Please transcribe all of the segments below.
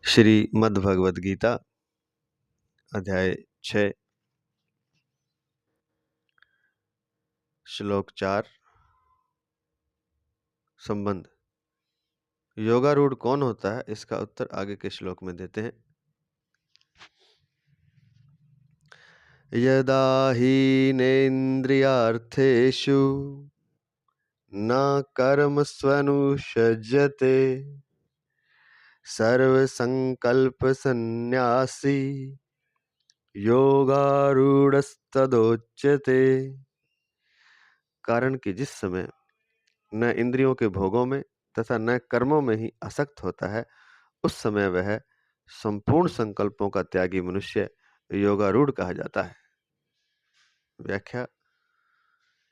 श्रीमद् भगवद गीता अध्याय 6 श्लोक 4 संबंध। योगारूढ़ कौन होता है, इसका उत्तर आगे के श्लोक में देते हैं। यदा हीनेन्द्रियार्थेषु न कर्मस्वनुषज्यते सर्वसंकल्पसन्न्यासी योगारूढ़स्तदोच्यते। कारण कि जिस समय न इंद्रियों के भोगों में तथा न कर्मों में ही आसक्त होता है, उस समय वह संपूर्ण संकल्पों का त्यागी मनुष्य योगारूढ़ कहा जाता है। व्याख्या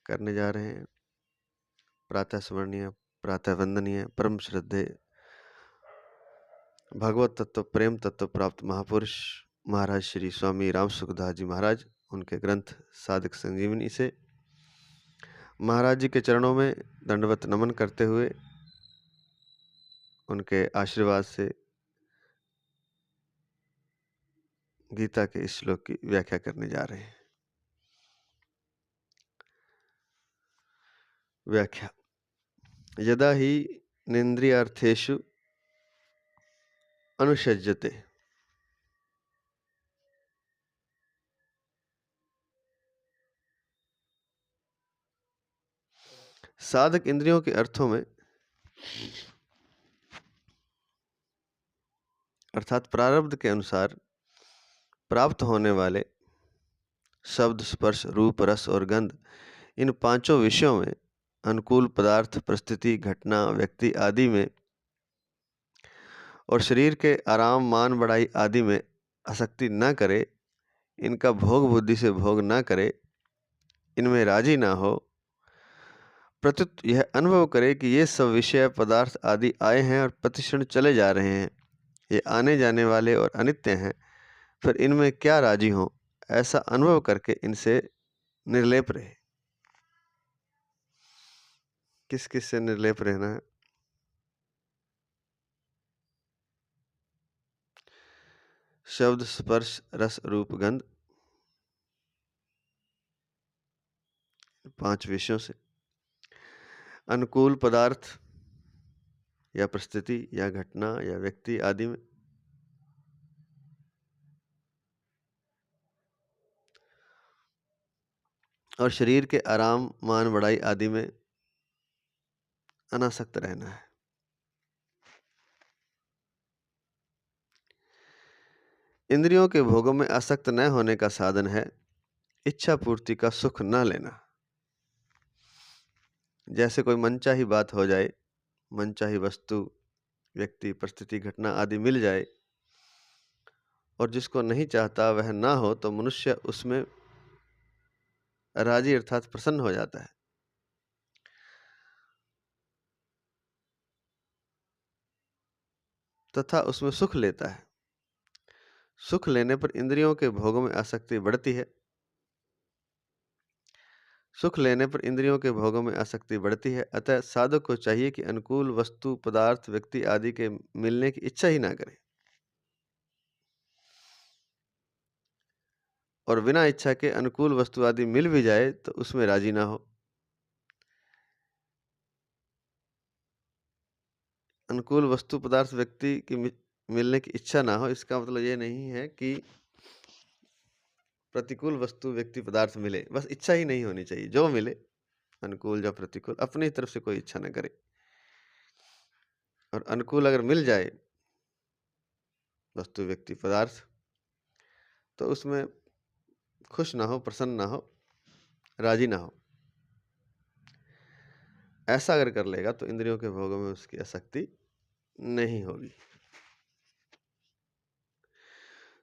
करने जा रहे हैं। प्रातः स्मरणीय, प्रातः वंदनीय, परम श्रद्धेय भगवत तत्व प्रेम तत्व प्राप्त महापुरुष महाराज श्री स्वामी राम सुखदास जी महाराज, उनके ग्रंथ साधक संजीवनी से महाराज जी के चरणों में दंडवत नमन करते हुए उनके आशीर्वाद से गीता के इस श्लोक की व्याख्या करने जा रहे हैं। व्याख्या। यदा ही नेन्द्रियार्थेषु अनुषज्यते। साधक इंद्रियों के अर्थों में अर्थात प्रारब्ध के अनुसार प्राप्त होने वाले शब्द, स्पर्श, रूप, रस और गंध, इन पांचों विषयों में अनुकूल पदार्थ, परिस्थिति, घटना, व्यक्ति आदि में और शरीर के आराम, मान बढ़ाई आदि में आसक्ति न करे, इनका भोग बुद्धि से भोग न करे, इनमें राजी ना हो, प्रत्युत यह अनुभव करे कि ये सब विषय पदार्थ आदि आए हैं और प्रतिक्षण चले जा रहे हैं, ये आने जाने वाले और अनित्य हैं, फिर इनमें क्या राजी हो, ऐसा अनुभव करके इनसे निर्लेप रहे। किस किस से निर्लेप रहना है? शब्द, स्पर्श, रस, रूप, गंध, पांच विषयों से। अनुकूल पदार्थ या परिस्थिति या घटना या व्यक्ति आदि में, और शरीर के आराम, मान बढ़ाई आदि में अनासक्त रहना है। इंद्रियों के भोगों में आसक्त न होने का साधन है इच्छा पूर्ति का सुख न लेना। जैसे कोई मनचाही बात हो जाए, मनचाही वस्तु, व्यक्ति, परिस्थिति, घटना आदि मिल जाए और जिसको नहीं चाहता वह ना हो, तो मनुष्य उसमें राजी अर्थात प्रसन्न हो जाता है तथा उसमें सुख लेता है। सुख लेने पर इंद्रियों के भोगों में आसक्ति बढ़ती है। सुख लेने पर इंद्रियों के भोगों में आसक्ति बढ़ती है। अतः साधक को चाहिए कि अनुकूल वस्तु, पदार्थ, व्यक्ति आदि के मिलने की इच्छा ही ना करे और बिना इच्छा के अनुकूल वस्तु आदि मिल भी जाए तो उसमें राजी ना हो। अनुकूल वस्तु, पदार्थ, व्यक्ति की मिलने की इच्छा ना हो, इसका मतलब ये नहीं है कि प्रतिकूल वस्तु, व्यक्ति, पदार्थ मिले, बस इच्छा ही नहीं होनी चाहिए। जो मिले अनुकूल या प्रतिकूल, अपनी तरफ से कोई इच्छा न करे। और अनुकूल अगर मिल जाए वस्तु, व्यक्ति, पदार्थ, तो उसमें खुश ना हो, प्रसन्न ना हो, राजी ना हो। ऐसा अगर कर लेगा तो इंद्रियों के भोगों में उसकी आसक्ति नहीं होगी।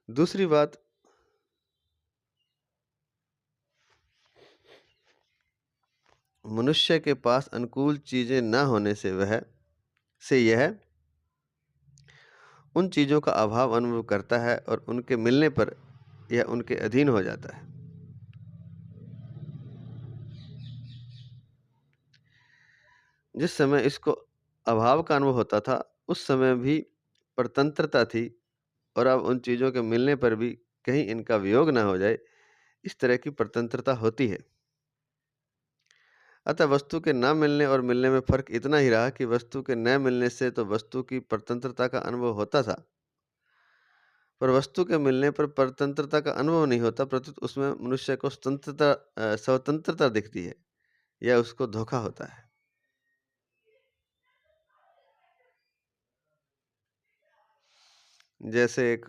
दूसरी बात, मनुष्य के पास अनुकूल चीजें न होने से यह उन चीजों का अभाव अनुभव करता है और उनके मिलने पर यह उनके अधीन हो जाता है। जिस समय इसको अभाव का अनुभव होता था, उस समय भी परतंत्रता थी, और अब उन चीज़ों के मिलने पर भी कहीं इनका वियोग न हो जाए, इस तरह की परतंत्रता होती है। अतः वस्तु के न मिलने और मिलने में फर्क इतना ही रहा कि वस्तु के न मिलने से तो वस्तु की परतंत्रता का अनुभव होता था, पर वस्तु के मिलने पर परतंत्रता का अनुभव नहीं होता, प्रत्युत उसमें मनुष्य को स्वतंत्रता दिखती है। यह उसको धोखा होता है। जैसे एक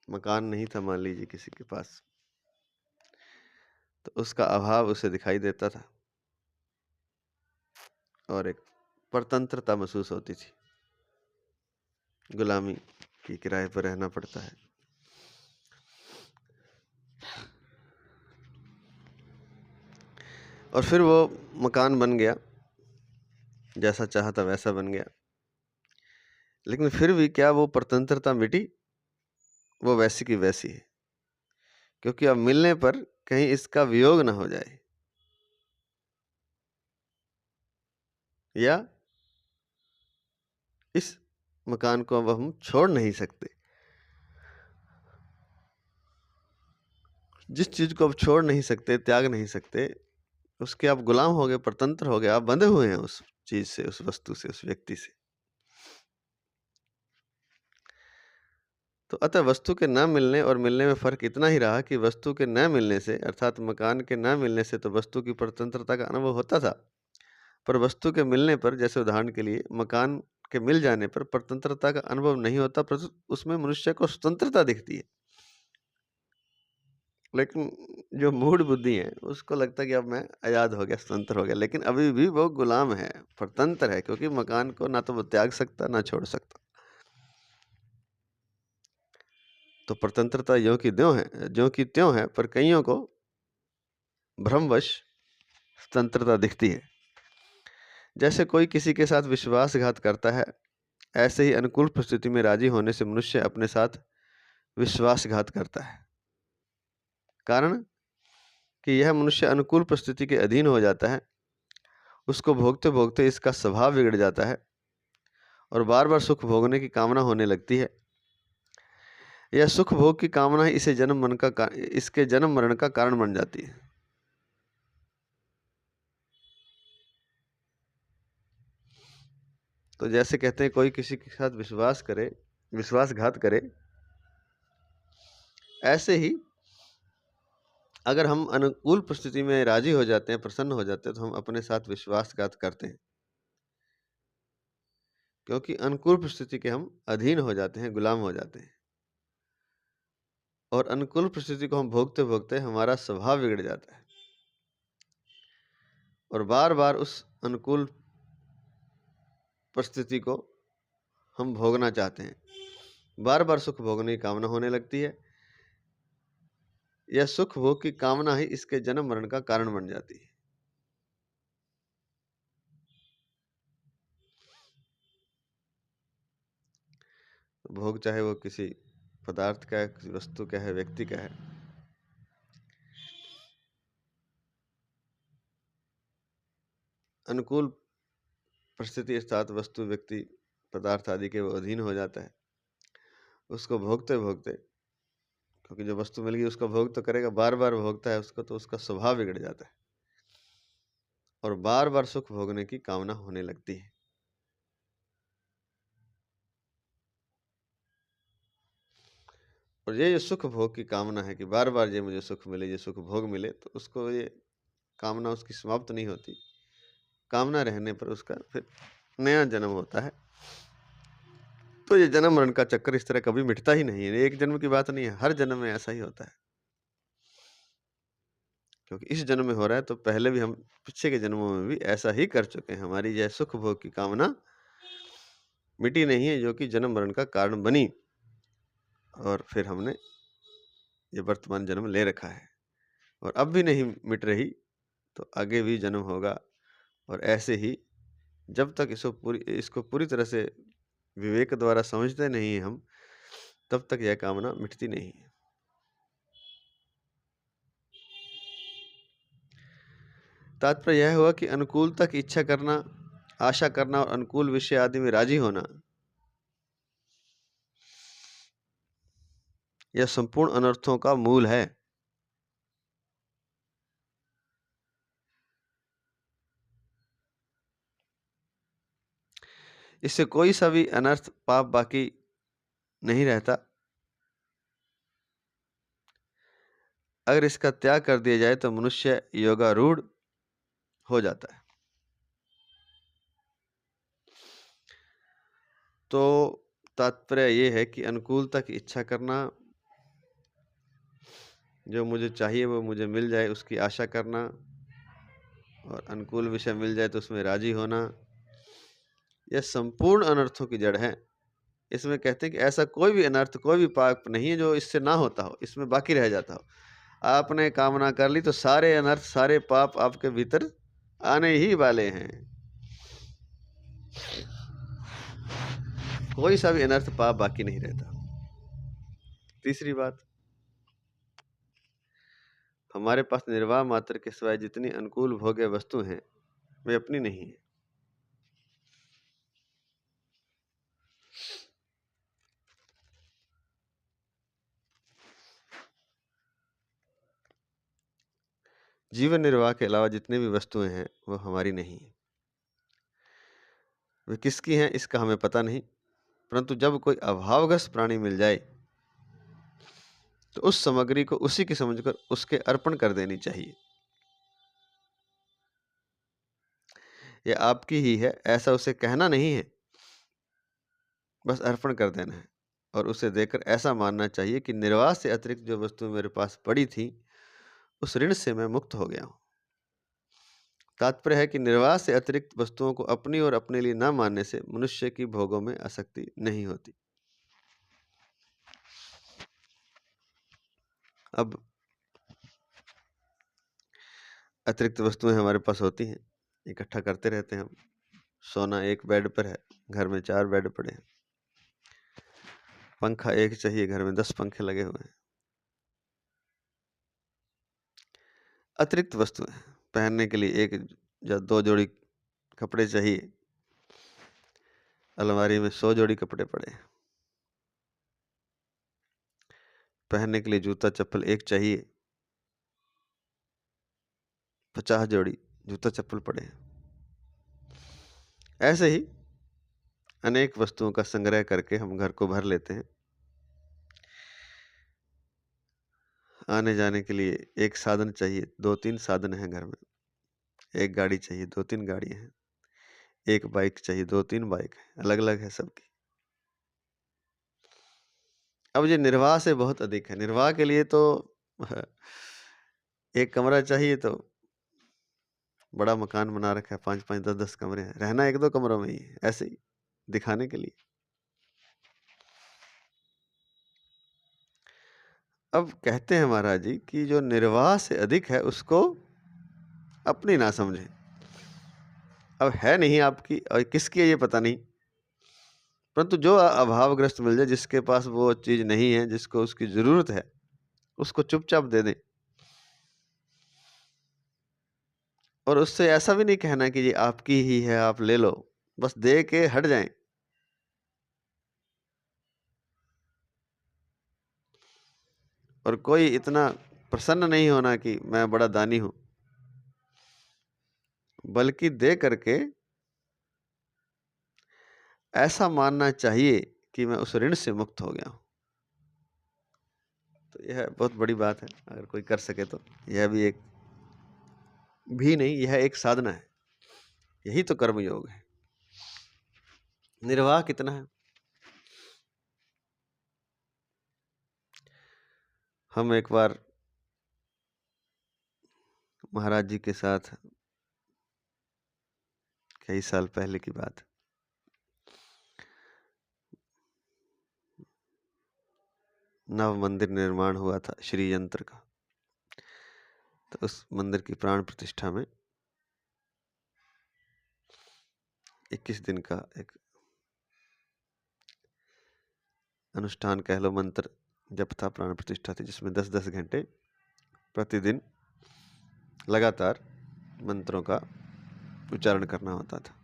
मकान नहीं था मान लीजिए किसी के पास, तो उसका अभाव उसे दिखाई देता था और एक परतंत्रता महसूस होती थी। गुलामी की किराए पर रहना पड़ता है। और फिर वो मकान बन गया, जैसा चाहा था वैसा बन गया, लेकिन फिर भी क्या वो परतंत्रता मिटी? वो वैसी की वैसी है, क्योंकि अब मिलने पर कहीं इसका वियोग ना हो जाए, या इस मकान को अब हम छोड़ नहीं सकते। जिस चीज को अब छोड़ नहीं सकते, त्याग नहीं सकते, उसके आप गुलाम हो गए, परतंत्र हो गए, आप बंधे हुए हैं उस चीज से, उस वस्तु से, उस व्यक्ति से। तो अतः वस्तु के न मिलने और मिलने में फर्क इतना ही रहा कि वस्तु के न मिलने से, अर्थात मकान के न मिलने से तो वस्तु की परतंत्रता का अनुभव होता था, पर वस्तु के मिलने पर, जैसे उदाहरण के लिए मकान के मिल जाने पर परतंत्रता का अनुभव नहीं होता, प्रस्तुत उसमें मनुष्य को स्वतंत्रता दिखती है। लेकिन जो मूढ़ बुद्धि है उसको लगता है कि अब मैं आज़ाद हो गया, स्वतंत्र हो गया, लेकिन अभी भी वो गुलाम है, परतंत्र है, क्योंकि मकान को ना तो वो त्याग सकता ना छोड़ सकता। तो परतंत्रता ज्यों की त्यों है, ज्यों की त्यों है, पर कईयों को भ्रमवश स्वतंत्रता दिखती है। जैसे कोई किसी के साथ विश्वासघात करता है, ऐसे ही अनुकूल परिस्थिति में राजी होने से मनुष्य अपने साथ विश्वासघात करता है। कारण कि यह मनुष्य अनुकूल परिस्थिति के अधीन हो जाता है, उसको भोगते भोगते इसका स्वभाव बिगड़ जाता है और बार बार सुख भोगने की कामना होने लगती है। यह सुख भोग की कामना ही इसके जन्म मरण का कारण बन जाती है। तो जैसे कहते हैं कोई किसी के साथ विश्वासघात करे, ऐसे ही अगर हम अनुकूल परिस्थिति में राजी हो जाते हैं, प्रसन्न हो जाते हैं, तो हम अपने साथ विश्वासघात करते हैं, क्योंकि अनुकूल परिस्थिति के हम अधीन हो जाते हैं, गुलाम हो जाते हैं। और अनुकूल परिस्थिति को हम भोगते भोगते हमारा स्वभाव बिगड़ जाता है और बार बार उस अनुकूल परिस्थिति को हम भोगना चाहते हैं, बार बार सुख भोगने की कामना होने लगती है। यह सुख भोग की कामना ही इसके जन्म मरण का कारण बन जाती है। भोग चाहे वो किसी पदार्थ का है, किसी वस्तु का है, व्यक्ति का है, अनुकूल परिस्थिति अर्थात वस्तु, व्यक्ति, पदार्थ आदि के वो अधीन हो जाता है। उसको भोगते भोगते, क्योंकि जो वस्तु मिल गई उसका भोग तो करेगा, बार बार भोगता है उसको, तो उसका स्वभाव बिगड़ जाता है और बार बार सुख भोगने की कामना होने लगती है। और ये जो सुख भोग की कामना है कि बार बार ये मुझे सुख मिले, ये सुख भोग मिले, तो उसको ये कामना उसकी समाप्त नहीं होती। कामना रहने पर उसका फिर नया जन्म होता है। तो ये जन्म मरण का चक्कर इस तरह कभी मिटता ही नहीं है। एक जन्म की बात नहीं है, हर जन्म में ऐसा ही होता है। क्योंकि इस जन्म में हो रहा है, तो पहले भी हम पीछे के जन्मों में भी ऐसा ही कर चुके हैं। हमारी यह सुख भोग की कामना मिटी नहीं है, जो कि जन्म मरण का कारण बनी, और फिर हमने ये वर्तमान जन्म ले रखा है और अब भी नहीं मिट रही, तो आगे भी जन्म होगा। और ऐसे ही जब तक इसको पूरी तरह से विवेक द्वारा समझते नहीं हैं हम, तब तक यह कामना मिटती नहीं है। तात्पर्य यह हुआ कि अनुकूलता की इच्छा करना, आशा करना और अनुकूल विषय आदि में राजी होना यह संपूर्ण अनर्थों का मूल है। इससे कोई सा भी अनर्थ पाप बाकी नहीं रहता। अगर इसका त्याग कर दिया जाए तो मनुष्य योगारूढ़ हो जाता है। तो तात्पर्य ये है कि अनुकूलता की इच्छा करना, जो मुझे चाहिए वो मुझे मिल जाए उसकी आशा करना, और अनुकूल विषय मिल जाए तो उसमें राजी होना, यह संपूर्ण अनर्थों की जड़ है। इसमें कहते हैं कि ऐसा कोई भी अनर्थ, कोई भी पाप नहीं है जो इससे ना होता हो, इसमें बाकी रह जाता हो। आपने कामना कर ली तो सारे अनर्थ, सारे पाप आपके भीतर आने ही वाले हैं। कोई सा भी अनर्थ पाप बाकी नहीं रहता। तीसरी बात, हमारे पास निर्वाह मात्र के सिवाय जितनी अनुकूल भोग्य वस्तु हैं वे अपनी नहीं है। जीवन निर्वाह के अलावा जितनी भी वस्तुएं हैं वो हमारी नहीं है। वे किसकी हैं इसका हमें पता नहीं, परंतु जब कोई अभावग्रस्त प्राणी मिल जाए तो उस सामग्री को उसी की समझकर उसके अर्पण कर देनी चाहिए। यह आपकी ही है ऐसा उसे कहना नहीं है, बस अर्पण कर देना है। और उसे देकर ऐसा मानना चाहिए कि निर्वाह से अतिरिक्त जो वस्तु मेरे पास पड़ी थी उस ऋण से मैं मुक्त हो गया हूं। तात्पर्य है कि निर्वाह से अतिरिक्त वस्तुओं को अपनी और अपने लिए न मानने से मनुष्य की भोगों में आसक्ति नहीं होती। अब अतिरिक्त वस्तुएं हमारे पास होती हैं, इकट्ठा करते रहते हैं हम। सोना एक बेड पर है, घर में 4 बेड पड़े हैं। पंखा एक चाहिए, घर में 10 पंखे लगे हुए हैं। अतिरिक्त वस्तुएं, पहनने के लिए 1 या 2 जोड़ी कपड़े चाहिए, अलमारी में 100 जोड़ी कपड़े पड़े हैं। पहनने के लिए जूता चप्पल एक चाहिए, 50 जोड़ी जूता चप्पल पड़े हैं। ऐसे ही अनेक वस्तुओं का संग्रह करके हम घर को भर लेते हैं। आने जाने के लिए एक साधन चाहिए, 2-3 साधन हैं घर में। एक गाड़ी चाहिए, 2-3 गाड़ियां हैं। एक बाइक चाहिए, 2-3 बाइक है, अलग अलग है सबकी। अब ये निर्वाह से बहुत अधिक है। निर्वाह के लिए तो एक कमरा चाहिए तो बड़ा मकान बना रखा है, 5-5 10-10 कमरे हैं। रहना 1-2 कमरों में ही है, ऐसे ही दिखाने के लिए। अब कहते हैं महाराज जी कि जो निर्वाह से अधिक है उसको अपनी ना समझे। अब है नहीं आपकी और किसकी है ये पता नहीं, परंतु जो अभावग्रस्त मिल जाए, जिसके पास वो चीज नहीं है, जिसको उसकी जरूरत है, उसको चुपचाप दे दें। और उससे ऐसा भी नहीं कहना कि ये आपकी ही है, आप ले लो, बस दे के हट जाएं। और कोई इतना प्रसन्न नहीं होना कि मैं बड़ा दानी हूं, बल्कि दे करके ऐसा मानना चाहिए कि मैं उस ऋण से मुक्त हो गया हूं। तो यह बहुत बड़ी बात है, अगर कोई कर सके तो। यह भी एक भी नहीं, यह एक साधना है। यही तो कर्म योग है। निर्वाह कितना है? हम एक बार महाराज जी के साथ, कई साल पहले की बात, नव मंदिर निर्माण हुआ था श्री यंत्र का। तो उस मंदिर की प्राण प्रतिष्ठा में 21 दिन का एक अनुष्ठान कह लो, मंत्र जप था, प्राण प्रतिष्ठा थी, जिसमें 10-10 घंटे प्रतिदिन लगातार मंत्रों का उच्चारण करना होता था।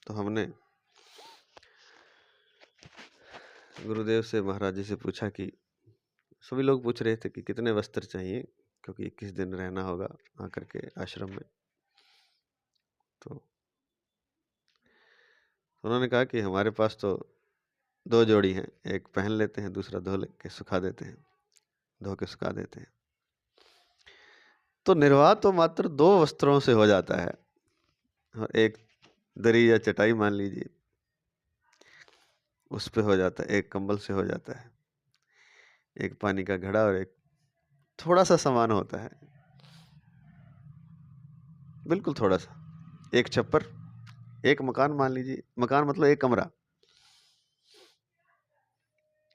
तो हमने गुरुदेव से महाराज जी से पूछा कि सभी लोग पूछ रहे थे कि कितने वस्त्र चाहिए, क्योंकि 21 दिन रहना होगा आकर के आश्रम में। तो उन्होंने कहा कि हमारे पास तो 2 जोड़ी हैं, एक पहन लेते हैं, दूसरा धो के सुखा देते हैं, धो के सुखा देते हैं। तो निर्वाह तो मात्र 2 वस्त्रों से हो जाता है, और एक दरी या चटाई मान लीजिए, उस पे हो जाता है, एक कंबल से हो जाता है, एक पानी का घड़ा और एक थोड़ा सा सामान होता है, बिल्कुल थोड़ा सा, एक छप्पर, एक मकान मान लीजिए, मकान मतलब एक कमरा,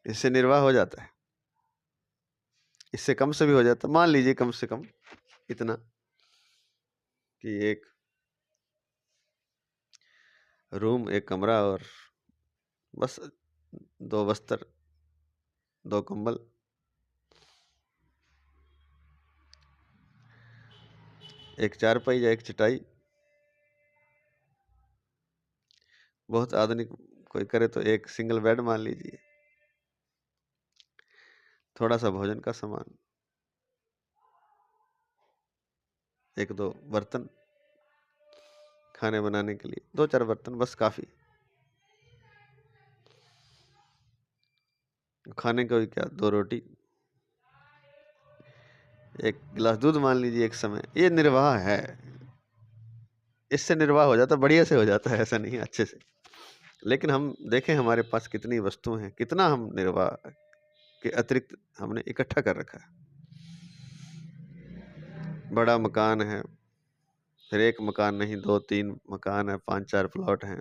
इससे निर्वाह हो जाता है। इससे कम से भी हो जाता, मान लीजिए कम से कम इतना कि एक रूम, एक कमरा और बस 2 वस्त्र, 2 कंबल, एक चारपाई या एक चटाई, बहुत आधुनिक कोई करे तो एक सिंगल बेड मान लीजिए, थोड़ा सा भोजन का सामान, 1-2 बर्तन खाने बनाने के लिए, 2-4 बर्तन बस काफी। खाने का भी क्या, 2 रोटी, 1 गिलास दूध मान लीजिए एक समय, ये निर्वाह है। इससे निर्वाह हो जाता, बढ़िया से हो जाता है, ऐसा नहीं है, अच्छे से। लेकिन हम देखें हमारे पास कितनी वस्तुएं हैं, कितना हम निर्वाह के अतिरिक्त हमने इकट्ठा कर रखा है। बड़ा मकान है, फिर एक मकान नहीं, 2-3 मकान है, 5-4 प्लॉट हैं,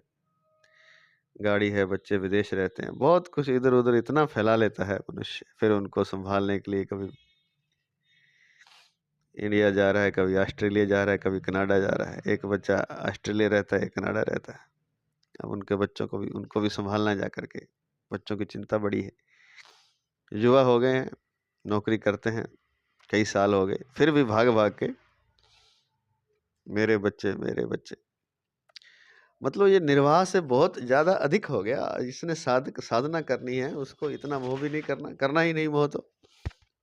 गाड़ी है, बच्चे विदेश रहते हैं, बहुत कुछ इधर उधर इतना फैला लेता है मनुष्य, फिर उनको संभालने के लिए कभी इंडिया जा रहा है, कभी ऑस्ट्रेलिया जा रहा है, कभी कनाडा जा रहा है, एक बच्चा ऑस्ट्रेलिया रहता है, एक कनाडा रहता है, अब उनके बच्चों को भी, उनको भी संभालना जा करके, बच्चों की चिंता बड़ी है। युवा हो गए हैं, नौकरी करते हैं, कई साल हो गए, फिर भी भाग भाग के मेरे बच्चे, मेरे बच्चे, मतलब ये निर्वाह से बहुत ज़्यादा अधिक हो गया। जिसने साधना करनी है उसको इतना मोह भी नहीं करना, करना ही नहीं मोह तो,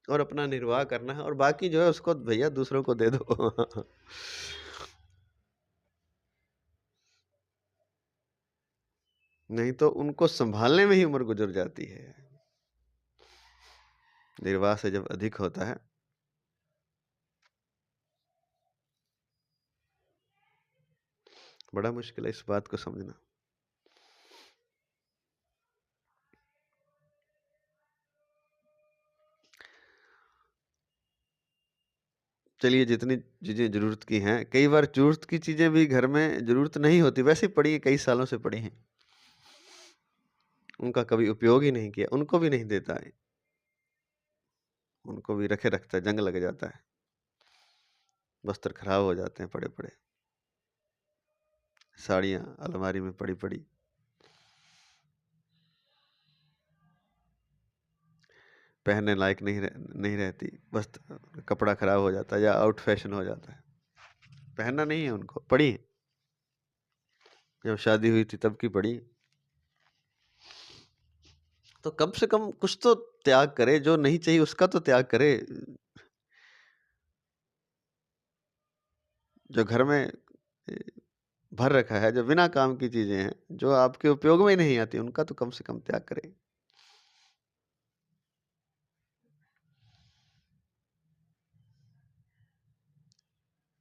और अपना निर्वाह करना है, और बाकी जो है उसको भैया दूसरों को दे दो। नहीं तो उनको संभालने में ही उम्र गुजर जाती है। निर्वाह से जब अधिक होता है, बड़ा मुश्किल है इस बात को समझना। चलिए, जितनी चीजें जरूरत की हैं, कई बार जरूरत की चीजें भी घर में जरूरत नहीं होती, वैसे ही पड़ी है, कई सालों से पड़ी हैं, उनका कभी उपयोग ही नहीं किया, उनको भी नहीं देता है, उनको भी रखे रखता है, जंग लग जाता है, वस्त्र खराब हो जाते हैं पड़े पड़े, साड़ियाँ अलमारी में पड़ी पड़ी, पहनने लायक नहीं रहती, वस्त्र कपड़ा खराब हो जाता है या आउट फैशन हो जाता है, पहनना नहीं है उनको, पड़ी है, जब शादी हुई थी तब की पड़ी। तो कम से कम कुछ तो त्याग करे, जो नहीं चाहिए उसका तो त्याग करे। जो घर में भर रखा है, जो बिना काम की चीजें हैं, जो आपके उपयोग में ही नहीं आती, उनका तो कम से कम त्याग करे।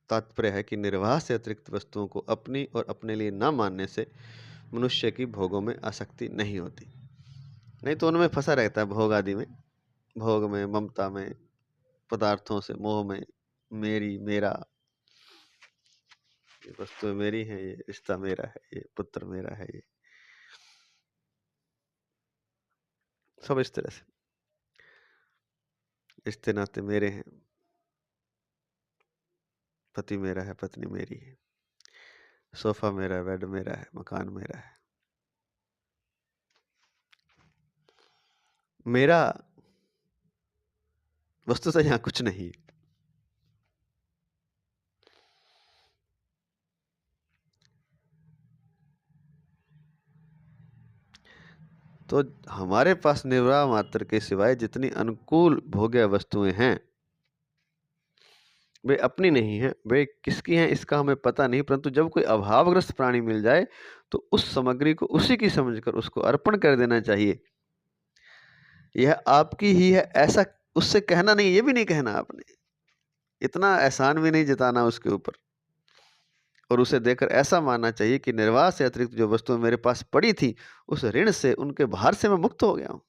तात्पर्य है कि निर्वाह से अतिरिक्त वस्तुओं को अपनी और अपने लिए न मानने से मनुष्य की भोगों में आसक्ति नहीं होती, नहीं तो उनमें फंसा रहता है, भोग आदि में, भोग में, ममता में, पदार्थों से मोह में, मेरी, मेरा, ये वस्तु मेरी है, ये रिश्ता मेरा है, ये पुत्र मेरा है, ये सब इस तरह से रिश्ते नाते मेरे हैं, पति मेरा है, पत्नी मेरी है, सोफा मेरा है, बेड मेरा है, मकान मेरा है। मेरा वस्तुतः यहाँ कुछ नहीं, तो हमारे पास निर्वाह मात्र के सिवाय जितनी अनुकूल भोग्य वस्तुएं हैं वे अपनी नहीं हैं, वे किसकी हैं इसका हमें पता नहीं, परंतु जब कोई अभावग्रस्त प्राणी मिल जाए तो उस सामग्री को उसी की समझकर उसको अर्पण कर देना चाहिए। यह आपकी ही है ऐसा उससे कहना नहीं, ये भी नहीं कहना आपने, इतना एहसान भी नहीं जताना उसके ऊपर, और उसे देकर ऐसा मानना चाहिए कि निर्वाह से अतिरिक्त जो वस्तुएं मेरे पास पड़ी थी उस ऋण से, उनके भार से मैं मुक्त हो गया हूं।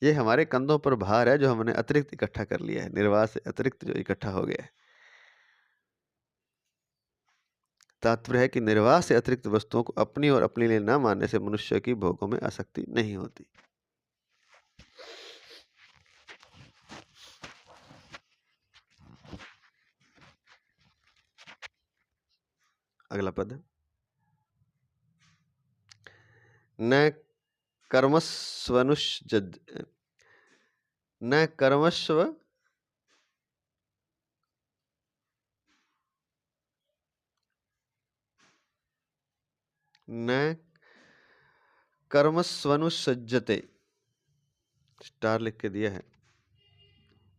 ये हमारे कंधों पर भार है जो हमने अतिरिक्त इकट्ठा कर लिया है, निर्वाह से अतिरिक्त जो इकट्ठा हो गया है। तात्पर्य है कि निर्वाह से अतिरिक्त वस्तुओं को अपनी और अपने लिए न मानने से मनुष्य की भोगों में आसक्ति नहीं होती। अगला पद है न कर्मस्वनुष्जद न कर्मस्व न कर्मस्वनुसज्जते, स्टार लिख के दिया है,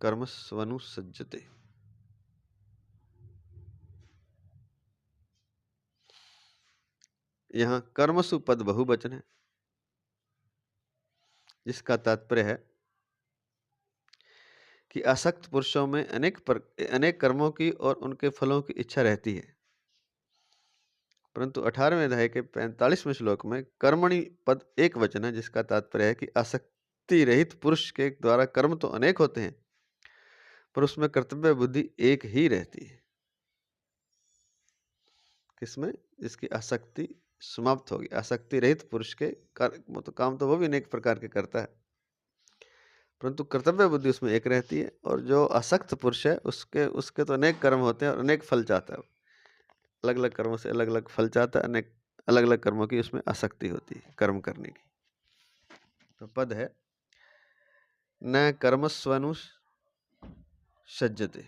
कर्मस्वनुसज्जते। यहां कर्मसु पद बहुवचन है, जिसका तात्पर्य है कि आसक्त पुरुषों में अनेक कर्मों की और उनके फलों की इच्छा रहती है, परंतु 18वें अध्याय के 45वें श्लोक में कर्मणि पद एक वचन है, जिसका तात्पर्य है कि आसक्ति रहित पुरुष के द्वारा कर्म तो अनेक होते हैं पर उसमें कर्तव्य बुद्धि एक ही रहती है। किसमें? जिसकी आसक्ति समाप्त होगी। आसक्ति रहित पुरुष के तो काम तो वो भी अनेक प्रकार के करता है, परंतु कर्तव्य बुद्धि उसमें एक रहती है, और जो आसक्त पुरुष है उसके तो अनेक कर्म होते हैं और अनेक फल चाहता है, अलग अलग कर्मों से अलग अलग फल चाहता है, अनेक अलग अलग कर्मों की उसमें आसक्ति होती है कर्म करने की। तो पद है न कर्मस्वनु सज्जते,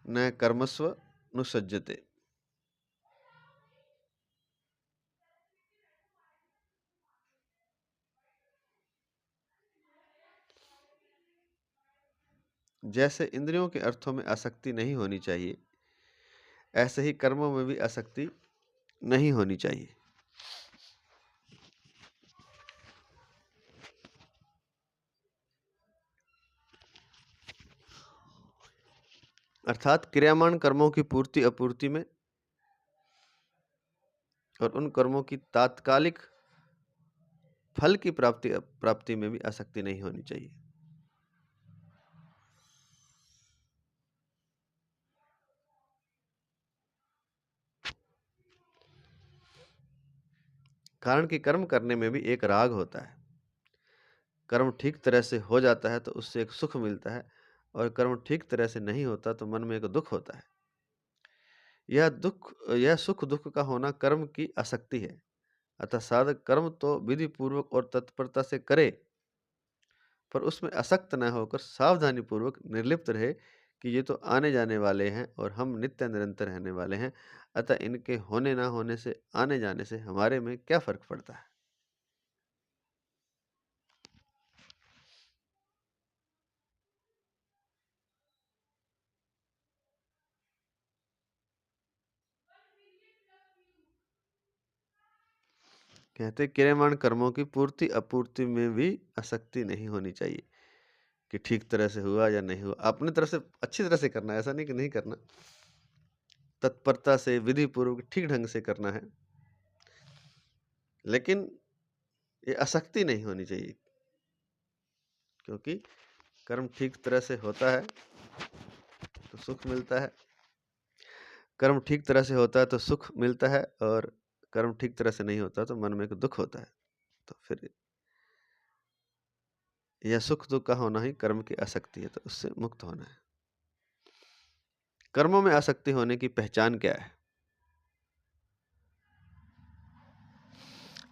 न कर्मस्व नुसज्जते। जैसे इंद्रियों के अर्थों में आसक्ति नहीं होनी चाहिए, ऐसे ही कर्मों में भी आसक्ति नहीं होनी चाहिए। अर्थात क्रियामान कर्मों की पूर्ति अपूर्ति में और उन कर्मों की तात्कालिक फल की प्राप्ति में भी आसक्ति नहीं होनी चाहिए। कारण कि कर्म करने में भी एक राग होता है। कर्म ठीक तरह से हो जाता है तो उससे एक सुख मिलता है, और कर्म ठीक तरह से नहीं होता तो मन में एक दुख होता है। यह सुख दुख का होना कर्म की आसक्ति है। अतः साधक कर्म तो विधि पूर्वक और तत्परता से करे, पर उसमें आसक्त न होकर सावधानी पूर्वक निर्लिप्त रहे कि ये तो आने जाने वाले हैं और हम नित्य निरंतर रहने वाले हैं, अतः इनके होने ना होने से, आने जाने से हमारे में क्या फर्क पड़ता है। कहते क्रियमाण कर्मों की पूर्ति अपूर्ति में भी आसक्ति नहीं होनी चाहिए, कि ठीक तरह से हुआ या नहीं हुआ, अपने तरफ से अच्छी तरह से करना है, ऐसा नहीं कि नहीं करना, तत्परता से विधि पूर्वक ठीक ढंग से करना है, लेकिन ये आसक्ति नहीं होनी चाहिए, क्योंकि कर्म ठीक तरह से होता है तो सुख मिलता है, कर्म ठीक तरह से होता है तो सुख मिलता है, और कर्म ठीक तरह से नहीं होता तो मन में एक दुख होता है। तो फिर यह सुख दुख का होना ही कर्म की आसक्ति है, तो उससे मुक्त होना है। कर्मों में आसक्ति होने की पहचान क्या है?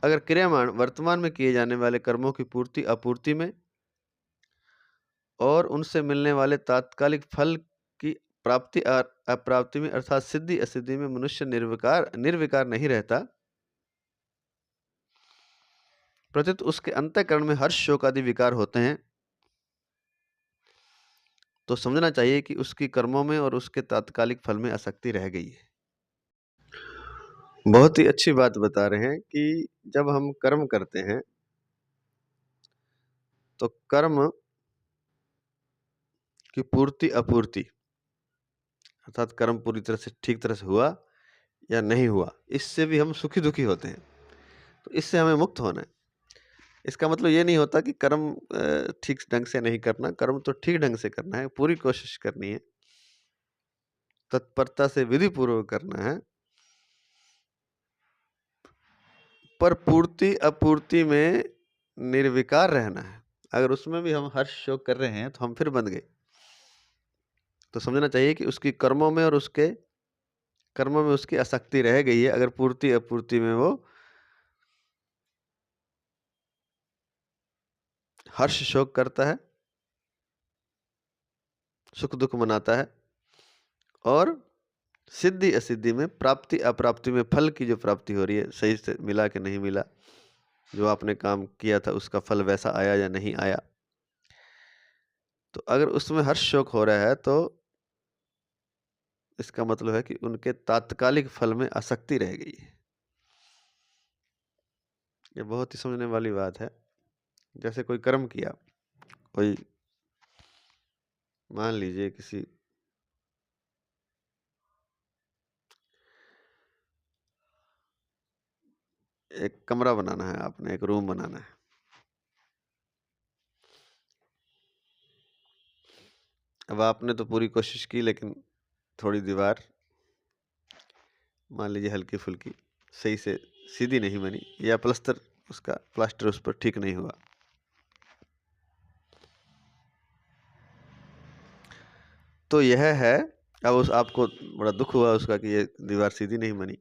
अगर क्रियामाण वर्तमान में किए जाने वाले कर्मों की पूर्ति अपूर्ति में और उनसे मिलने वाले तात्कालिक फल की प्राप्ति और अप्राप्ति में अर्थात सिद्धि असिद्धि में मनुष्य निर्विकार नहीं रहता, प्रत्युत उसके अंतःकरण में हर्ष शोक आदि विकार होते हैं, तो समझना चाहिए कि उसकी कर्मों में और उसके तात्कालिक फल में आसक्ति रह गई है। बहुत ही अच्छी बात बता रहे हैं कि जब हम कर्म करते हैं तो कर्म की पूर्ति अपूर्ति अर्थात कर्म पूरी तरह से ठीक तरह से हुआ या नहीं हुआ, इससे भी हम सुखी दुखी होते हैं, तो इससे हमें मुक्त होना है। इसका मतलब ये नहीं होता कि कर्म ठीक ढंग से नहीं करना, कर्म तो ठीक ढंग से करना है, पूरी कोशिश करनी है, तत्परता से विधि पूर्वक करना है, पर पूर्ति अपूर्ति में निर्विकार रहना है। अगर उसमें भी हम हर्ष शोक कर रहे हैं तो हम फिर बंध गए। तो समझना चाहिए कि उसकी कर्मों में और उसके कर्मों में उसकी आसक्ति रह गई है। अगर पूर्ति अपूर्ति में वो हर्ष शोक करता है, सुख दुख मनाता है, और सिद्धि असिद्धि में प्राप्ति अप्राप्ति में फल की जो प्राप्ति हो रही है, सही से मिला कि नहीं मिला, जो आपने काम किया था उसका फल वैसा आया या नहीं आया, तो अगर उसमें हर्ष शोक हो रहा है तो इसका मतलब है कि उनके तात्कालिक फल में आसक्ति रह गई है। ये बहुत ही समझने वाली बात है। जैसे कोई कर्म किया, कोई मान लीजिए किसी एक कमरा बनाना है, आपने एक रूम बनाना है, अब आपने तो पूरी कोशिश की लेकिन थोड़ी दीवार मान लीजिए हल्की फुल्की सही से सीधी नहीं बनी, या प्लास्टर उस पर ठीक नहीं हुआ, तो यह है, अब उस आपको बड़ा दुख हुआ उसका कि ये दीवार सीधी नहीं बनी,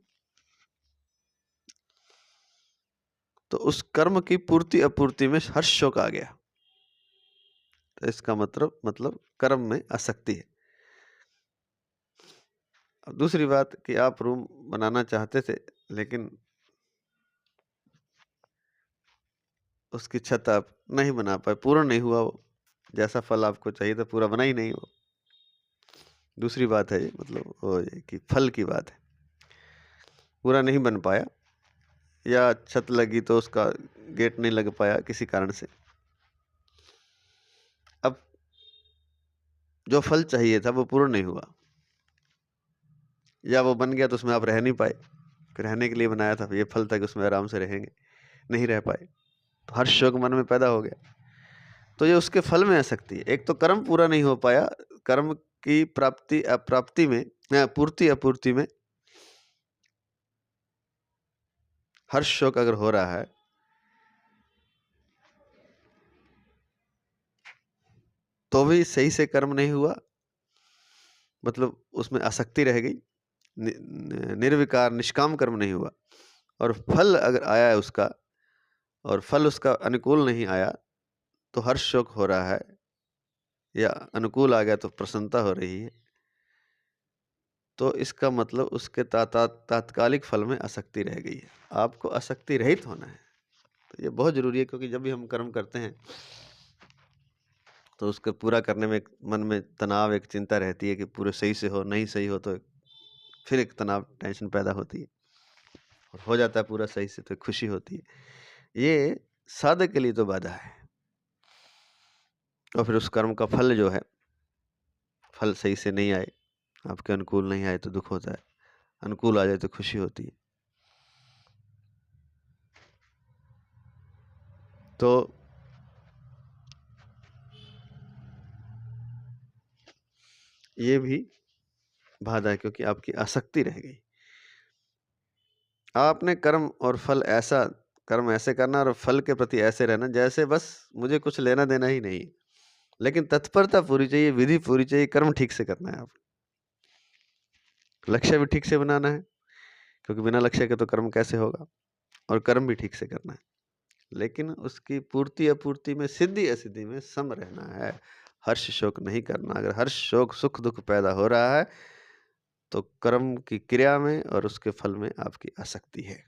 तो उस कर्म की पूर्ति अपूर्ति में हर्ष शोक आ गया, तो इसका मतलब कर्म में आसक्ति है। अब दूसरी बात कि आप रूम बनाना चाहते थे लेकिन उसकी छत आप नहीं बना पाए, पूरा नहीं हुआ, वो जैसा फल आपको चाहिए था पूरा बना ही नहीं वो। दूसरी बात है ये, मतलब वो ये कि फल की बात है, पूरा नहीं बन पाया, या छत लगी तो उसका गेट नहीं लग पाया किसी कारण से। अब जो फल चाहिए था वो पूरा नहीं हुआ, या वो बन गया तो उसमें आप रह नहीं पाए, रहने के लिए बनाया था, ये फल था कि उसमें आराम से रहेंगे, नहीं रह पाए, तो हर्ष शोक मन में पैदा हो गया, तो ये उसके फल में आ सकती है। एक तो कर्म पूरा नहीं हो पाया, कर्म की प्राप्ति अप्राप्ति में, पूर्ति अपूर्ति में हर्ष शोक अगर हो रहा है तो भी सही से कर्म नहीं हुआ, मतलब उसमें आसक्ति रह गई, निर्विकार निष्काम कर्म नहीं हुआ, और फल अगर आया है उसका और फल उसका अनुकूल नहीं आया तो हर्ष शोक हो रहा है, या अनुकूल आ गया तो प्रसन्नता हो रही है, तो इसका मतलब उसके तात्कालिक फल में आसक्ति रह गई है। आपको आसक्ति रहित होना है, तो ये बहुत जरूरी है, क्योंकि जब भी हम कर्म करते हैं तो उसको पूरा करने में मन में तनाव, एक चिंता रहती है कि पूरे सही से हो, नहीं सही हो तो फिर एक तनाव टेंशन पैदा होती है, और हो जाता है पूरा सही से तो खुशी होती है। ये साधक के लिए तो बाधा है, और फिर उस कर्म का फल जो है, फल सही से नहीं आए, आपके अनुकूल नहीं आए तो दुख होता है, अनुकूल आ जाए तो खुशी होती है। तो ये भी बाधा है, क्योंकि आपकी आसक्ति रह गई। आपने कर्म ऐसे करना और फल के प्रति ऐसे रहना जैसे बस मुझे कुछ लेना देना ही नहीं, लेकिन तत्परता पूरी चाहिए, विधि पूरी चाहिए, कर्म ठीक से करना है। आप लक्ष्य भी ठीक से बनाना है, क्योंकि बिना लक्ष्य के तो कर्म कैसे होगा, और कर्म भी ठीक से करना है, लेकिन उसकी पूर्ति अपूर्ति में, सिद्धि असिद्धि में सम रहना है। हर्ष शोक नहीं करना। अगर हर्ष शोक सुख दुख पैदा हो रहा है तो कर्म की क्रिया में और उसके फल में आपकी आसक्ति है।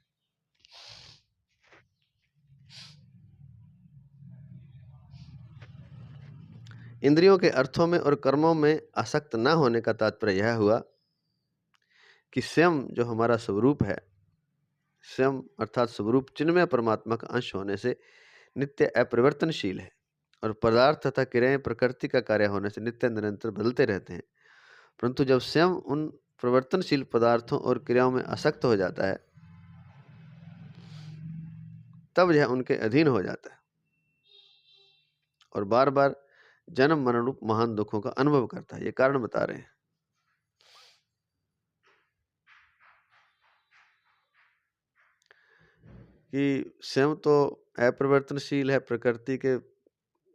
इंद्रियों के अर्थों में और कर्मों में आसक्त न होने का तात्पर्य यह हुआ कि स्वयं जो हमारा स्वरूप है, स्वयं अर्थात स्वरूप चिन्मय परमात्मा का अंश होने से नित्य अपरिवर्तनशील है और पदार्थ तथा क्रियाएं प्रकृति का कार्य होने से नित्य निरंतर बदलते रहते हैं। परंतु जब स्वयं उन परिवर्तनशील पदार्थों और क्रियाओं में आसक्त हो जाता है तब यह उनके अधीन हो जाता है और बार बार जन्म मरण रूप महान दुखों का अनुभव करता है। ये कारण बता रहे हैं कि स्वयं तो अपरिवर्तनशील है, प्रकृति के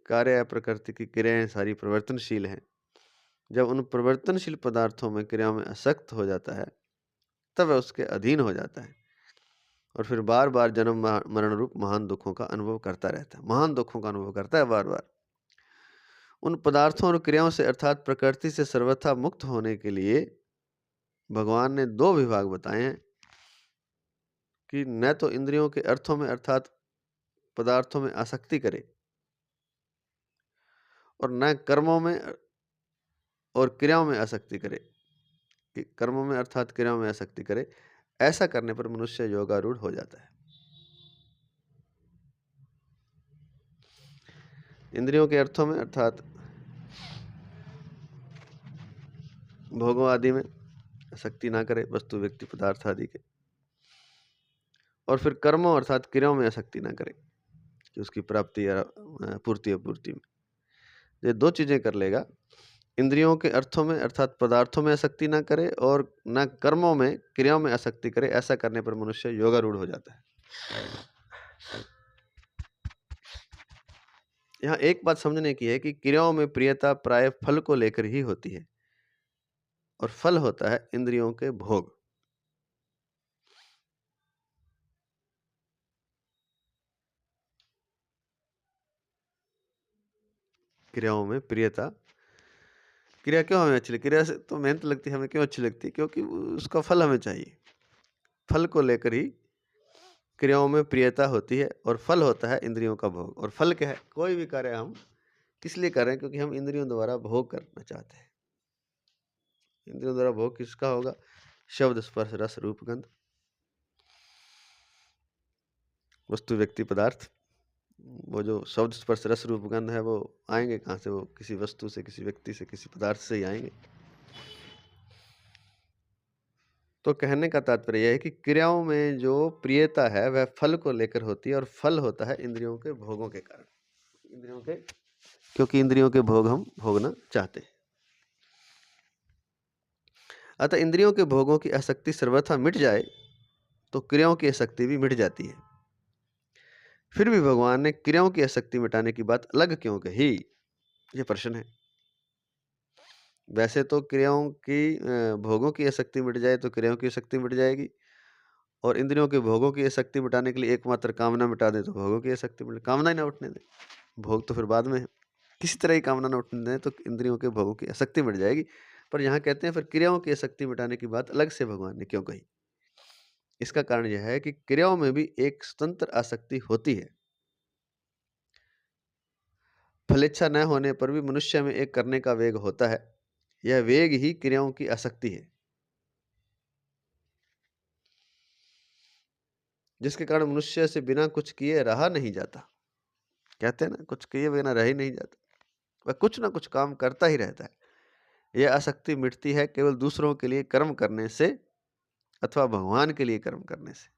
कार्य प्रकृति की क्रियाएं सारी परिवर्तनशील हैं। जब उन परिवर्तनशील पदार्थों में क्रियाओं में आसक्त हो जाता है तब वह उसके अधीन हो जाता है और फिर बार बार जन्म मरण रूप महान दुखों का अनुभव करता रहता है। महान दुखों का अनुभव करता है बार बार। उन पदार्थों और क्रियाओं से अर्थात प्रकृति से सर्वथा मुक्त होने के लिए भगवान ने दो विभाग बताए हैं कि न तो इंद्रियों के अर्थों में अर्थात पदार्थों में आसक्ति करे और न कर्मों में और क्रियाओं में आसक्ति करे, कि कर्मों में अर्थात क्रियाओं में आसक्ति करे। ऐसा करने पर मनुष्य योगारूढ़ हो जाता है। इंद्रियों के अर्थों में अर्थात भोगों आदि में आसक्ति ना करे, वस्तु व्यक्ति पदार्थ आदि के, और फिर कर्मों अर्थात क्रियाओं में आसक्ति ना करे कि उसकी प्राप्ति या पूर्ति अपूर्ति में। ये दो चीजें कर लेगा, इंद्रियों के अर्थों में अर्थात पदार्थों में आसक्ति ना करे और न कर्मों में क्रियाओं में आसक्ति करे। ऐसा करने पर मनुष्य योगारूढ़ हो जाता है। यहाँ एक बात समझने की है कि क्रियाओं में प्रियता प्राय फल को लेकर ही होती है और फल होता है इंद्रियों के भोग। क्रियाओं में प्रियता, क्रिया क्यों हमें अच्छी लगती, क्रिया से तो मेहनत लगती है, हमें क्यों अच्छी लगती है? क्योंकि उसका फल हमें चाहिए। फल को लेकर ही क्रियाओं में प्रियता होती है और फल होता है इंद्रियों का भोग। और फल क्या है? कोई भी कार्य हम किस लिए कर रहे हैं? क्योंकि हम इंद्रियों द्वारा भोग करना चाहते हैं। इंद्रियों द्वारा भोग किसका होगा? शब्द स्पर्श रस रूप गंध, वस्तु व्यक्ति पदार्थ। वो जो शब्द स्पर्श रस रूप गंध है वो आएंगे कहाँ से? वो किसी वस्तु से, किसी व्यक्ति से, किसी पदार्थ से ही आएंगे। तो कहने का तात्पर्य यह है कि क्रियाओं में जो प्रियता है वह फल को लेकर होती है और फल होता है इंद्रियों के भोगों के कारण, इंद्रियों के, क्योंकि इंद्रियों के भोग हम भोगना चाहते हैं। अतः इंद्रियों के भोगों की आसक्ति सर्वथा मिट जाए तो क्रियाओं की आसक्ति भी मिट जाती है। फिर भी भगवान ने क्रियाओं की आसक्ति मिटाने की बात अलग क्यों कही? यह प्रश्न है। वैसे तो क्रियाओं की भोगों की आसक्ति मिट जाए तो क्रियाओं की आसक्ति मिट जाएगी, और इंद्रियों के भोगों की आसक्ति मिटाने के लिए एकमात्र कामना मिटा दे तो भोगों की आसक्ति मिटे। कामना ही ना उठने दे, भोग तो फिर बाद में है। किसी तरह ही कामना ना उठने दें तो इंद्रियों के भोगों की आसक्ति मिट जाएगी। पर यहाँ कहते हैं फिर क्रियाओं की आसक्ति मिटाने की बात अलग से भगवान ने क्यों कही? इसका कारण यह है कि क्रियाओं में भी एक स्वतंत्र आसक्ति होती है। फलेच्छा न होने पर भी मनुष्य में एक करने का वेग होता है। यह वेग ही क्रियाओं की आसक्ति है, जिसके कारण मनुष्य से बिना कुछ किए रहा नहीं जाता। कहते हैं ना, कुछ किए बिना रह ही नहीं जाता, वह कुछ ना कुछ काम करता ही रहता है। यह आसक्ति मिटती है केवल दूसरों के लिए कर्म करने से अथवा भगवान के लिए कर्म करने से।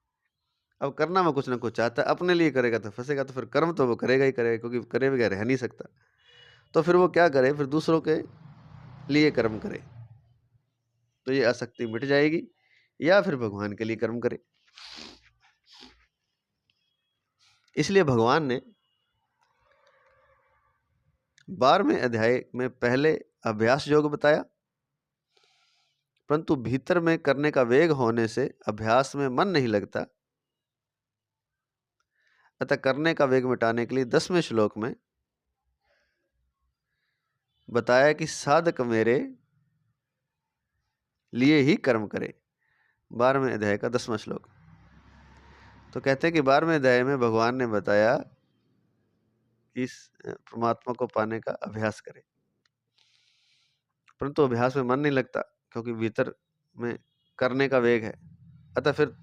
अब करना में कुछ ना कुछ चाहता है, अपने लिए करेगा तो फंसेगा, तो फिर कर्म तो वो करेगा ही करेगा, क्योंकि करे बगैर रह नहीं सकता। तो फिर वो क्या करे? फिर दूसरों के लिए कर्म करे, तो ये आसक्ति मिट जाएगी, या फिर भगवान के लिए कर्म करे। इसलिए भगवान ने 12वें अध्याय में पहले अभ्यास योग बताया, परंतु भीतर में करने का वेग होने से अभ्यास में मन नहीं लगता। अतः करने का वेग मिटाने के लिए 10वें श्लोक में बताया कि साधक मेरे लिए ही कर्म करे। 12वें अध्याय का 10वां श्लोक। तो कहते हैं कि 12वें अध्याय में भगवान ने बताया कि परमात्मा को पाने का अभ्यास करें, परंतु अभ्यास में मन नहीं लगता क्योंकि भीतर में करने का वेग है। अतः फिर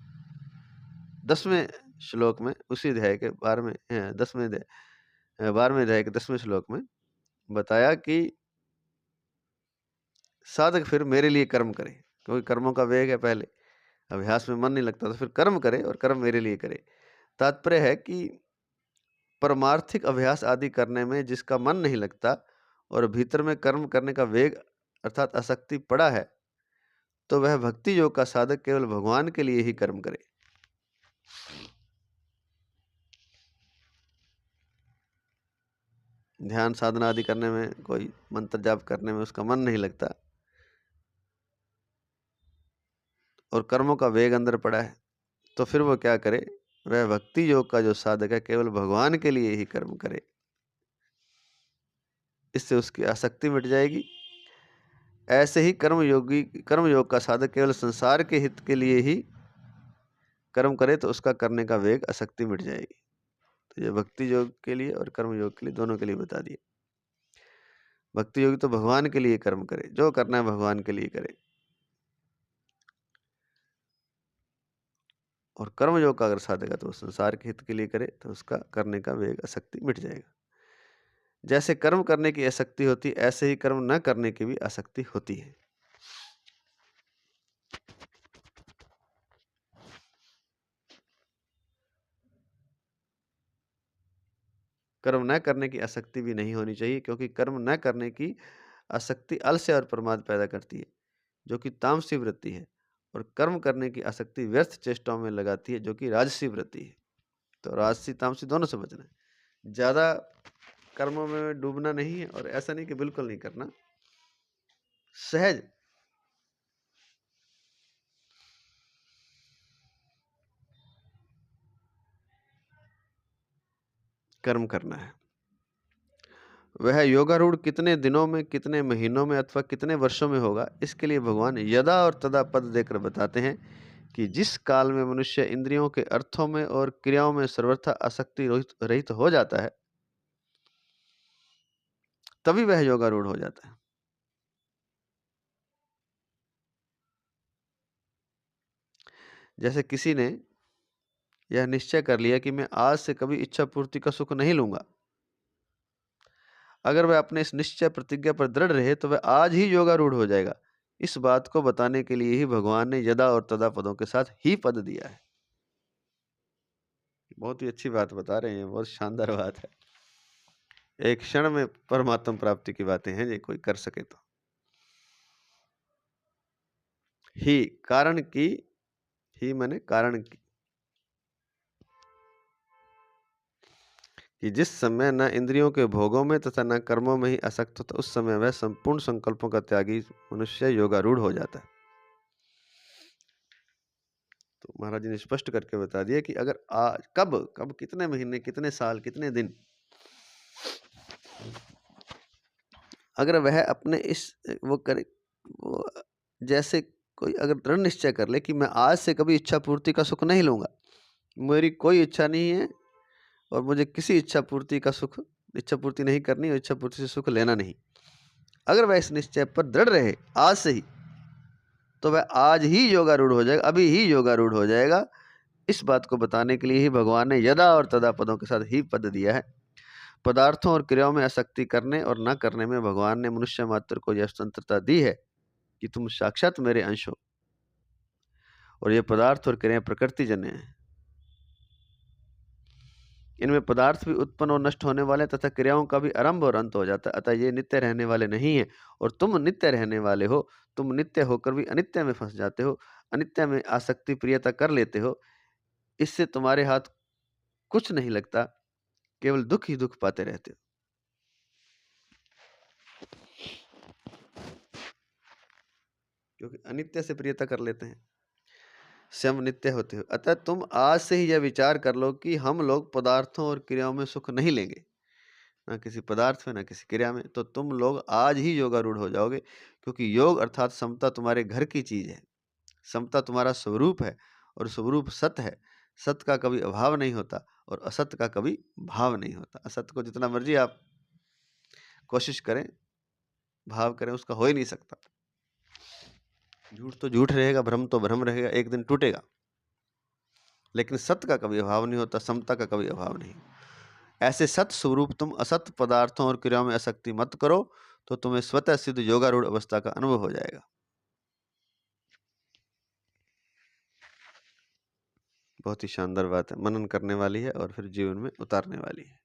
10वें श्लोक में उसी अध्याय के 12वें अध्याय के 10वें श्लोक में बताया कि साधक फिर मेरे लिए कर्म करे, क्योंकि कर्मों का वेग है पहले, अभ्यास में मन नहीं लगता, तो फिर कर्म करे और कर्म मेरे लिए करे। तात्पर्य है कि परमार्थिक अभ्यास आदि करने में जिसका मन नहीं लगता और भीतर में कर्म करने का वेग अर्थात आसक्ति पड़ा है, तो वह भक्ति योग का साधक केवल भगवान के लिए ही कर्म करे। ध्यान साधना आदि करने में, कोई मंत्र जाप करने में उसका मन नहीं लगता और कर्मों का वेग अंदर पड़ा है, तो फिर वो क्या करे? वह भक्ति योग का जो साधक है केवल भगवान के लिए ही कर्म करे। इससे उसकी आसक्ति मिट जाएगी। ऐसे ही कर्म योग का साधक केवल संसार के हित के लिए ही कर्म करे तो उसका करने का वेग, आसक्ति मिट जाएगी। तो ये भक्ति योग के लिए और कर्म योग के लिए, दोनों के लिए बता दिए। भक्ति योगी तो भगवान के लिए कर्म करे, जो करना है भगवान के लिए करे, और कर्म योग का अगर साधक है तो संसार के हित के लिए करे तो उसका करने का वेग, आसक्ति मिट जाएगा। जैसे कर्म करने की आसक्ति होती है, ऐसे ही कर्म न करने की भी आसक्ति होती है। कर्म न करने की आसक्ति भी नहीं होनी चाहिए, क्योंकि कर्म न करने की आसक्ति आलस्य और प्रमाद पैदा करती है, जो कि तामसी वृत्ति है, और कर्म करने की आसक्ति व्यर्थ चेष्टाओं में लगाती है, जो कि राजसी वृत्ति है। तो राजसी तामसी दोनों से बचना है। ज़्यादा कर्मों में डूबना नहीं है, और ऐसा नहीं कि बिल्कुल नहीं करना, सहज कर्म करना है। वह योगारूढ़ कितने दिनों में, कितने महीनों में अथवा कितने वर्षों में होगा, इसके लिए भगवान यदा और तदा पद देकर बताते हैं कि जिस काल में मनुष्य इंद्रियों के अर्थों में और क्रियाओं में सर्वथा आसक्ति रहित हो जाता है, तभी वह योगारूढ़ हो जाता है। जैसे किसी ने यह निश्चय कर लिया कि मैं आज से कभी इच्छा पूर्ति का सुख नहीं लूंगा, अगर वह अपने इस निश्चय प्रतिज्ञा पर दृढ़ रहे तो वह आज ही योगारूढ़ हो जाएगा। इस बात को बताने के लिए ही भगवान ने यदा और तदा पदों के साथ ही पद दिया है। बहुत ही अच्छी बात बता रहे हैं, बहुत शानदार बात है। एक क्षण में परमात्मा प्राप्ति की बातें हैं, ये कोई कर सके तो। ही कारण की, ही माने कारण की, कि जिस समय न इंद्रियों के भोगों में तथा न कर्मों में ही आसक्त होता, उस समय वह संपूर्ण संकल्पों का त्यागी मनुष्य योगारूढ़ हो जाता है। तो महाराज जी ने स्पष्ट करके बता दिया कि अगर आज, कब, कितने महीने, कितने साल, कितने दिन, अगर वह अपने इस वो करे, वो जैसे कोई अगर दृढ़ निश्चय कर ले कि मैं आज से कभी इच्छा पूर्ति का सुख नहीं लूंगा, मेरी कोई इच्छा नहीं है और मुझे किसी इच्छा पूर्ति का सुख, इच्छा पूर्ति नहीं करनी और इच्छा पूर्ति से सुख लेना नहीं, अगर वह इस निश्चय पर दृढ़ रहे आज से ही, तो वह आज ही योगारूढ़ हो जाएगा, अभी ही योगारूढ़ हो जाएगा। इस बात को बताने के लिए ही भगवान ने यदा और तदा पदों के साथ ही पद दिया है। पदार्थों और क्रियाओं में आसक्ति करने और न करने में भगवान ने मनुष्य मात्र को यह स्वतंत्रता दी है कि तुम साक्षात मेरे अंश हो, और ये पदार्थ और क्रियाएं प्रकृति जन्य हैं। इनमें पदार्थ भी उत्पन्न और नष्ट होने वाले तथा क्रियाओं का भी आरंभ और अंत हो जाता है, अतः ये नित्य रहने वाले नहीं है, और तुम नित्य रहने वाले हो। तुम नित्य होकर भी अनित्य में फंस जाते हो, अनित्य में आसक्ति प्रियता कर लेते हो, इससे तुम्हारे हाथ कुछ नहीं लगता, केवल दुख ही दुख पाते रहते हो। क्योंकि अनित्य से प्रियता कर लेते हैं, स्वयं नित्य होते हो। अतः तुम आज से ही यह विचार कर लो कि हम लोग पदार्थों और क्रियाओं में सुख नहीं लेंगे, ना किसी पदार्थ में, ना किसी क्रिया में, तो तुम लोग आज ही योगारूढ़ हो जाओगे, क्योंकि योग अर्थात समता तुम्हारे घर की चीज है। समता तुम्हारा स्वरूप है और स्वरूप सत्य है। सत्य का कभी अभाव नहीं होता और असत्य का कभी भाव नहीं होता। असत्य को जितना मर्जी आप कोशिश करें, भाव करें, उसका हो ही नहीं सकता। झूठ तो झूठ रहेगा, भ्रम तो भ्रम रहेगा, एक दिन टूटेगा। लेकिन सत्य का कभी अभाव नहीं होता, समता का कभी अभाव नहीं। ऐसे सत्य स्वरूप तुम असत्य पदार्थों और क्रियाओं में आसक्ति मत करो, तो तुम्हें स्वतः सिद्ध योगारूढ़ अवस्था का अनुभव हो जाएगा। बहुत ही शानदार बात है, मनन करने वाली है और फिर जीवन में उतारने वाली है।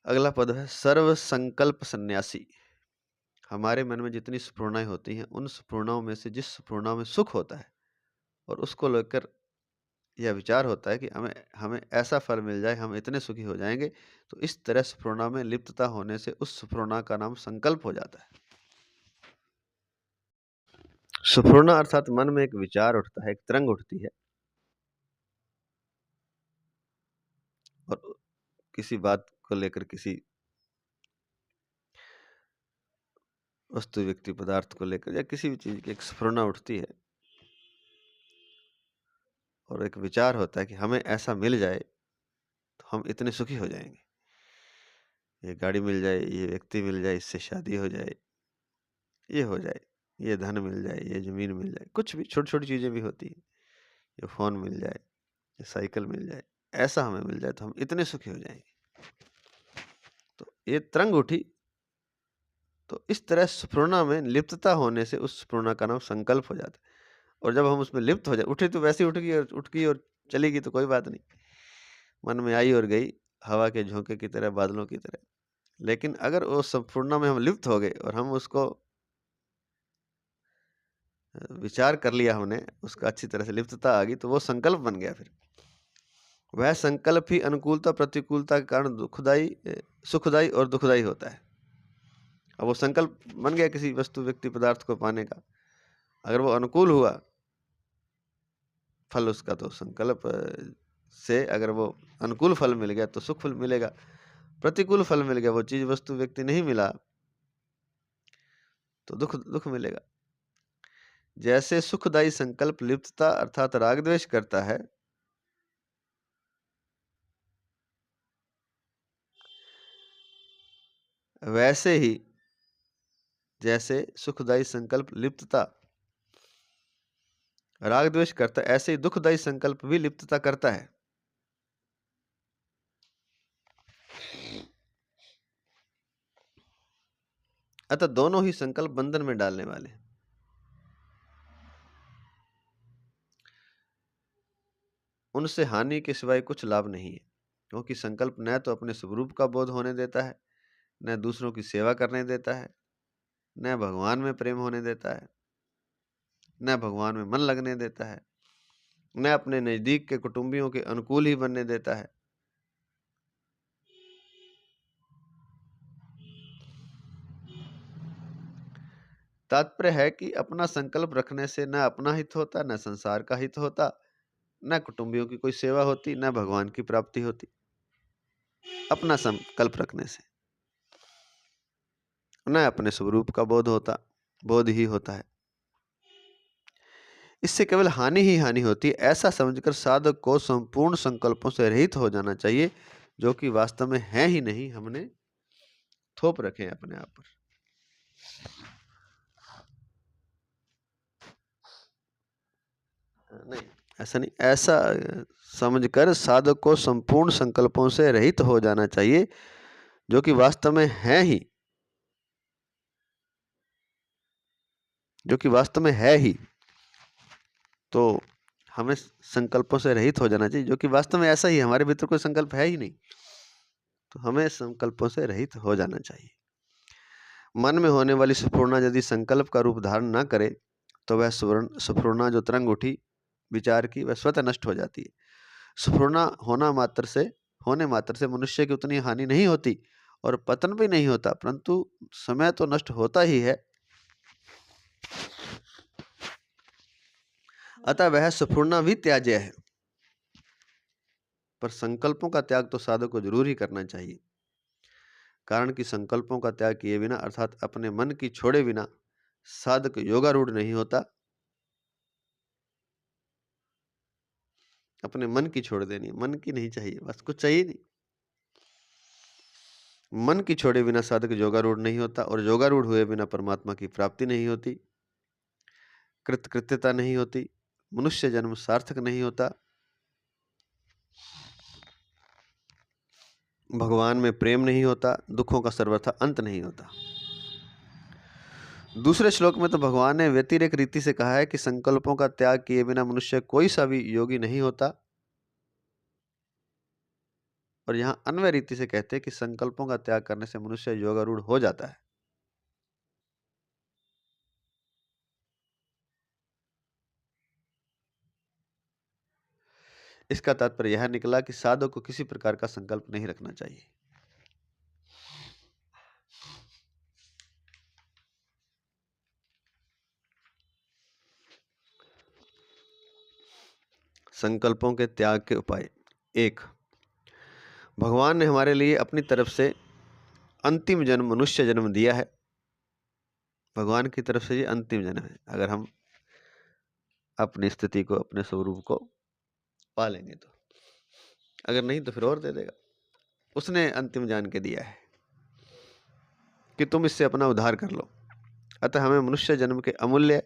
अगला पद है सर्व संकल्प सन्यासी। हमारे मन में जितनी स्फूर्णाएं होती हैं, उन स्फूर्णाओं में से जिस स्फूर्णा में सुख होता है और उसको लेकर यह विचार होता है कि हमें हमें ऐसा फल मिल जाए, हम इतने सुखी हो जाएंगे, तो इस तरह स्फूर्णा में लिप्तता होने से उस स्फूर्णा का नाम संकल्प हो जाता है। स्फूर्णा अर्थात मन में एक विचार उठता है, एक तरंग उठती है और किसी बात को लेकर, किसी वस्तु, व्यक्ति, पदार्थ को लेकर या किसी भी चीज की एक स्फुरना उठती है और एक विचार होता है कि हमें ऐसा मिल जाए तो हम इतने सुखी हो जाएंगे। ये गाड़ी मिल जाए, ये व्यक्ति मिल जाए, इससे शादी हो जाए, ये हो जाए, ये धन मिल जाए, ये जमीन मिल जाए, कुछ भी छोटी छोटी चीजें भी होती हैं, ये फोन मिल जाए, ये साइकिल मिल जाए, ऐसा हमें मिल जाए तो हम इतने सुखी हो जाएंगे। तो ये तरंग उठी, तो इस तरह स्फुरना में लिप्तता होने से उस स्फुरना का नाम संकल्प हो जाता है। और जब हम उसमें लिप्त हो जाए, उठी तो वैसे उठ गई और चली गई तो कोई बात नहीं, मन में आई और गई, हवा के झोंके की तरह, बादलों की तरह। लेकिन अगर वो संपूर्ण में हम लिप्त हो गए और हम उसको विचार कर लिया हमने, उसका अच्छी तरह से लिप्तता आ गई, तो वो संकल्प बन गया। फिर वह संकल्प ही अनुकूलता प्रतिकूलता के कारण सुखदाई और दुखदाई होता है। अब वो संकल्प बन गया किसी वस्तु, व्यक्ति, पदार्थ को पाने का, अगर वो अनुकूल हुआ फल उसका, तो संकल्प से अगर वो अनुकूल फल मिल गया तो सुख फल मिलेगा। प्रतिकूल फल मिल गया, वो चीज, वस्तु, व्यक्ति नहीं मिला, तो दुख मिलेगा। जैसे सुखदायी संकल्प लिप्तता अर्थात राग द्वेष करता है, वैसे ही जैसे सुखदायी संकल्प लिप्तता राग द्वेष करता है, ऐसे ही दुखदायी संकल्प भी लिप्तता करता है। अतः दोनों ही संकल्प बंधन में डालने वाले हैं। उनसे हानि के सिवाय कुछ लाभ नहीं है, क्योंकि संकल्प न तो अपने स्वरूप का बोध होने देता है, न दूसरों की सेवा करने देता है, न भगवान में प्रेम होने देता है, न भगवान में मन लगने देता है, न अपने नजदीक के कुटुंबियों के अनुकूल ही बनने देता है। तात्पर्य है कि अपना संकल्प रखने से न अपना हित होता, न संसार का हित होता, न कुटुंबियों की कोई सेवा होती, न भगवान की प्राप्ति होती। अपना संकल्प रखने से न अपने स्वरूप का बोध ही होता है। इससे केवल हानि ही हानि होती है। ऐसा समझकर साधक को संपूर्ण संकल्पों से रहित हो जाना चाहिए, जो कि वास्तव में है ही नहीं, हमने थोप रखे हैं अपने आप पर। नहीं, ऐसा नहीं, ऐसा समझकर साधक को संपूर्ण संकल्पों से रहित हो जाना चाहिए, जो कि वास्तव में है ही, जो कि वास्तव में है ही। तो हमें संकल्पों से रहित हो जाना चाहिए, जो कि वास्तव में ऐसा ही, हमारे भीतर कोई संकल्प है ही नहीं, तो हमें संकल्पों से रहित हो जाना चाहिए। मन में होने वाली स्फुरना यदि संकल्प का रूप धारण न करे, तो वह स्फुरना जो तरंग उठी विचार की, वह स्वतः नष्ट हो जाती है। स्फुरना होने मात्र से मनुष्य की उतनी हानि नहीं होती और पतन भी नहीं होता, परंतु समय तो नष्ट होता ही है। अतः वह स्फुरना भी त्याज्य है। पर संकल्पों का त्याग तो साधक को जरूर ही करना चाहिए। कारण कि संकल्पों का त्याग किए बिना अर्थात अपने मन की छोड़े बिना साधक योगारूढ़ नहीं होता। अपने मन की छोड़ देनी, मन की नहीं चाहिए, बस कुछ चाहिए नहीं। मन की छोड़े बिना साधक योगारूढ़ नहीं होता और योगारूढ़ हुए बिना परमात्मा की प्राप्ति नहीं होती, कृतकृत्यता नहीं होती, मनुष्य जन्म सार्थक नहीं होता, भगवान में प्रेम नहीं होता, दुखों का सर्वथा अंत नहीं होता। दूसरे श्लोक में तो भगवान ने व्यतिरेक रीति से कहा है कि संकल्पों का त्याग किए बिना मनुष्य कोई सा भी योगी नहीं होता, और यहाँ अन्वय रीति से कहते हैं कि संकल्पों का त्याग करने से मनुष्य योगारूढ़ हो जाता है। इसका तात्पर्य यह निकला कि साधक को किसी प्रकार का संकल्प नहीं रखना चाहिए। संकल्पों के त्याग के उपाय। 1, भगवान ने हमारे लिए अपनी तरफ से अंतिम जन्म मनुष्य जन्म दिया है। भगवान की तरफ से ये अंतिम जन्म है। अगर हम अपनी स्थिति को, अपने स्वरूप को पालेंगे तो, अगर नहीं तो फिर और दे देगा। उसने अंतिम जान के दिया है कि तुम इससे अपना उद्धार कर लो। अतः हमें मनुष्य जन्म के अमूल्य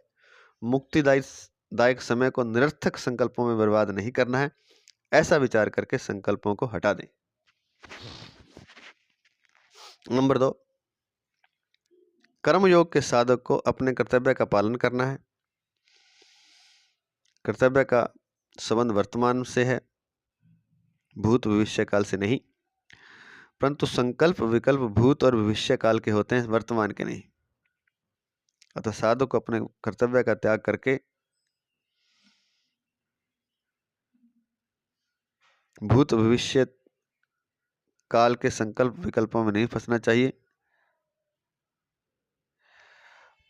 मुक्तिदायक समय को निरर्थक संकल्पों में बर्बाद नहीं करना है। ऐसा विचार करके संकल्पों को हटा दें। नंबर 2, कर्मयोग के साधक को अपने कर्तव्य का पालन करना है। कर्तव्य का संबंध वर्तमान से है, भूत भविष्य काल से नहीं, परंतु संकल्प विकल्प भूत और भविष्य काल के होते हैं, वर्तमान के नहीं। अतः साधक को अपने कर्तव्य का त्याग करके भूत भविष्य काल के संकल्प विकल्पों में नहीं फंसना चाहिए।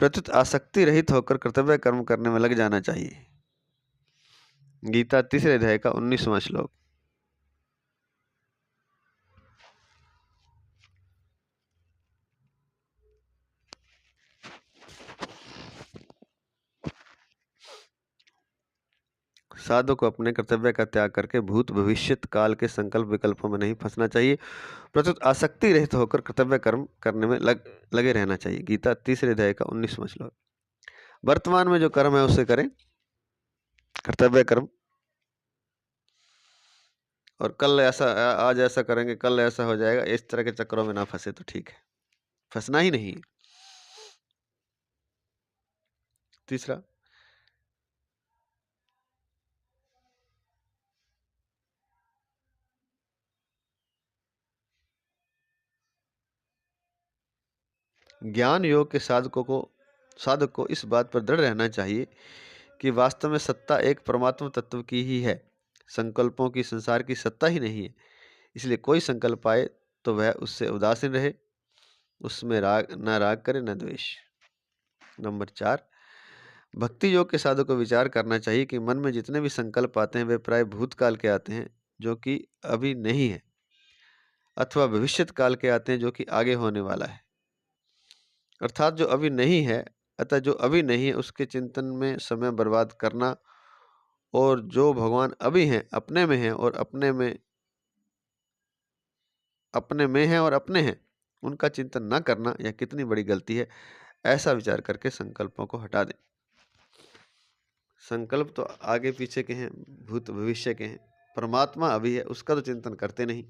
प्रत्युत आसक्ति रहित होकर कर्तव्य कर्म करने में लग जाना चाहिए। गीता 3 अध्याय का 19वां श्लोक। साधु को अपने कर्तव्य का त्याग करके भूत भविष्यत काल के संकल्प विकल्पों में नहीं फंसना चाहिए। प्रत्युत आसक्ति रहित होकर कर्तव्य कर्म करने में लगे रहना चाहिए। गीता 3 अध्याय का 19वां श्लोक। वर्तमान में जो कर्म है उसे करें, कर्तव्य कर्म, और कल ऐसा, आज ऐसा करेंगे कल ऐसा हो जाएगा, इस तरह के चक्करों में ना फंसे तो ठीक है, फंसना ही नहीं। तीसरा, ज्ञान योग के साधक को इस बात पर दृढ़ रहना चाहिए कि वास्तव में सत्ता एक परमात्मा तत्व की ही है, संकल्पों की, संसार की सत्ता ही नहीं है। इसलिए कोई संकल्प आए तो वह उससे उदासीन रहे, उसमें राग करे न द्वेष। नंबर 4, भक्ति योग के साधक को विचार करना चाहिए कि मन में जितने भी संकल्प आते हैं वे प्राय भूतकाल के आते हैं जो कि अभी नहीं है, अथवा भविष्यत काल के आते हैं जो कि आगे होने वाला है। अर्थात जो अभी नहीं है, अतः जो अभी नहीं है उसके चिंतन में समय बर्बाद करना, और जो भगवान अभी हैं, अपने में हैं और अपने हैं, उनका चिंतन न करना यह कितनी बड़ी गलती है। ऐसा विचार करके संकल्पों को हटा दें। संकल्प तो आगे पीछे के हैं, भूत भविष्य के हैं, परमात्मा अभी है उसका तो चिंतन करते नहीं,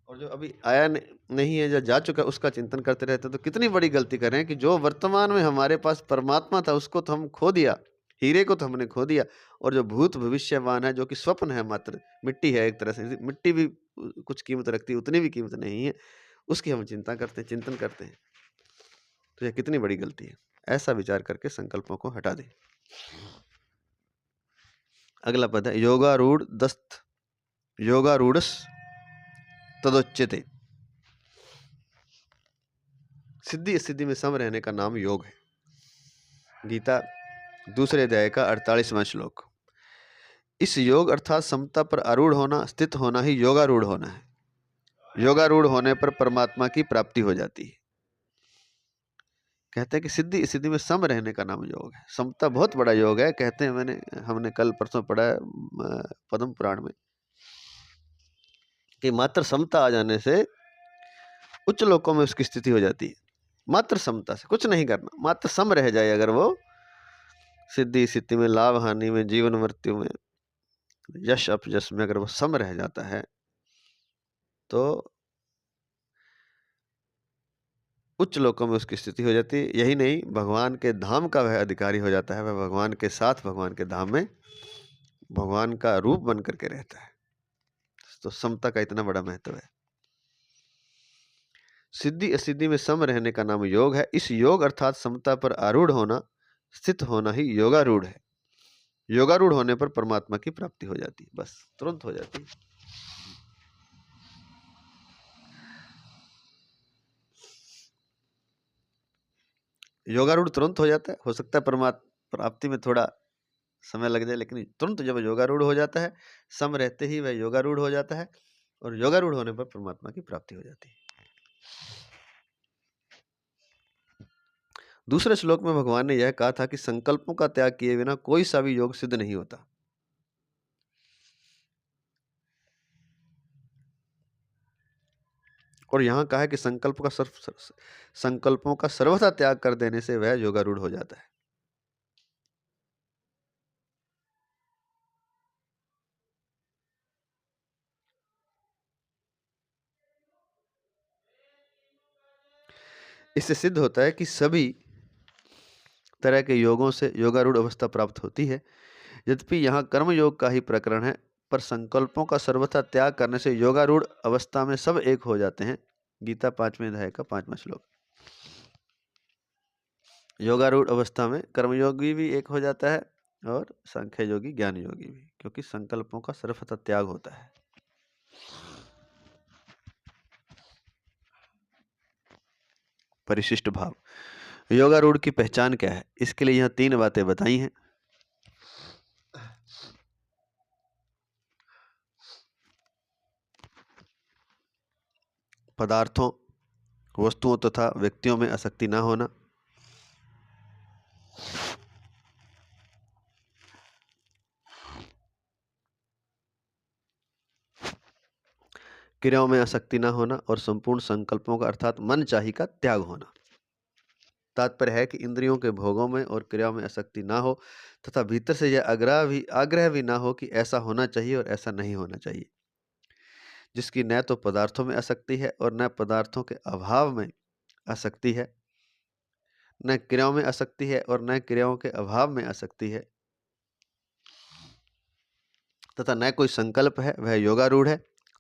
और जो अभी आया नहीं है, जो जा चुका है उसका चिंतन करते रहते, तो कितनी बड़ी गलती कर रहे हैं कि जो वर्तमान में हमारे पास परमात्मा था उसको तो हम खो दिया, हीरे को तो हमने खो दिया, और जो भूत भविष्यवान है जो कि स्वप्न है, मात्र मिट्टी है, एक तरह से मिट्टी भी कुछ कीमत रखती है, उतनी भी कीमत नहीं है, उसकी हम चिंतन करते हैं, तो यह कितनी बड़ी गलती है। ऐसा विचार करके संकल्पों को हटा दें। अगला पद है योगारूढ़ तदोच्यते। सिद्धि स्थिति में सम रहने का नाम योग है। गीता 2 अध्याय का 48वां श्लोक। इस योग अर्थात समता पर आरूढ़ होना, स्थित होना ही योगारूढ़ होना है। योगारूढ़ होने पर परमात्मा की प्राप्ति हो जाती है। कहते हैं कि सिद्धि स्थिति में सम रहने का नाम योग है। समता बहुत बड़ा योग है। कहते हैं, हमने कल परसों पढ़ा है पद्म पुराण में कि मात्र समता आ जाने से उच्च लोकों में उसकी स्थिति हो जाती है। मात्र समता से, कुछ नहीं करना, मात्र सम रह जाए अगर वो, सिद्धि स्थिति में, लाभ हानि में, जीवन मृत्यु में, यश अपयश में अगर वो सम रह जाता है तो उच्च लोकों में उसकी स्थिति हो जाती है। यही नहीं, भगवान के धाम का वह अधिकारी हो जाता है। वह भगवान के साथ, भगवान के धाम में भगवान का रूप बन करके रहता है। तो समता का इतना बड़ा महत्व है। सिद्धि असिद्धि में सम रहने का नाम योग है। इस योग अर्थात समता पर आरूढ़ होना, स्थित होना ही योगारूढ़ है। योगारूढ़ होने पर परमात्मा की प्राप्ति हो जाती है, बस तुरंत हो जाती है। योगारूढ़ तुरंत हो जाता है। हो सकता है परमात्मा प्राप्ति में थोड़ा समय लग जाए, लेकिन तुरंत जब योगारूढ़ हो जाता है, सम रहते ही वह योगारूढ़ हो जाता है, और योगारूढ़ होने पर परमात्मा की प्राप्ति हो जाती है। दूसरे श्लोक में भगवान ने यह कहा था कि संकल्पों का त्याग किए बिना कोई सा भी योग सिद्ध नहीं होता। और यहां कहा है कि संकल्पों का सर्वथा त्याग कर देने से वह योगारूढ़ हो जाता है। इससे सिद्ध होता है कि सभी तरह के योगों से योगारूढ़ अवस्था प्राप्त होती है। यद्यपि यहाँ कर्म योग का ही प्रकरण है, पर संकल्पों का सर्वथा त्याग करने से योगारूढ़ अवस्था में सब एक हो जाते हैं। गीता 5वें अध्याय का 5वां श्लोक। योगारूढ़ अवस्था में कर्मयोगी भी एक हो जाता है और सांख्य योगी, ज्ञान योगी भी, क्योंकि संकल्पों का सर्वथा त्याग होता है। परिशिष्ट भाव। योगारूढ़ की पहचान क्या है? इसके लिए यहाँ 3 बातें बताई हैं। पदार्थों, वस्तुओं तथा व्यक्तियों में आसक्ति न होना, क्रियाओं में आसक्ति न होना, और संपूर्ण संकल्पों का अर्थात मन चाही का त्याग होना। तात्पर्य है कि इंद्रियों के भोगों में और क्रियाओं में आसक्ति ना हो, तथा भीतर से यह आग्रह भी ना हो कि ऐसा होना चाहिए और ऐसा नहीं होना चाहिए। जिसकी न तो पदार्थों में आसक्ति है और न पदार्थों के अभाव में आसक्ति है, न क्रियाओं में आसक्ति है और न क्रियाओं के अभाव में आसक्ति है, तथा न कोई संकल्प है, वह योगारूढ़ है।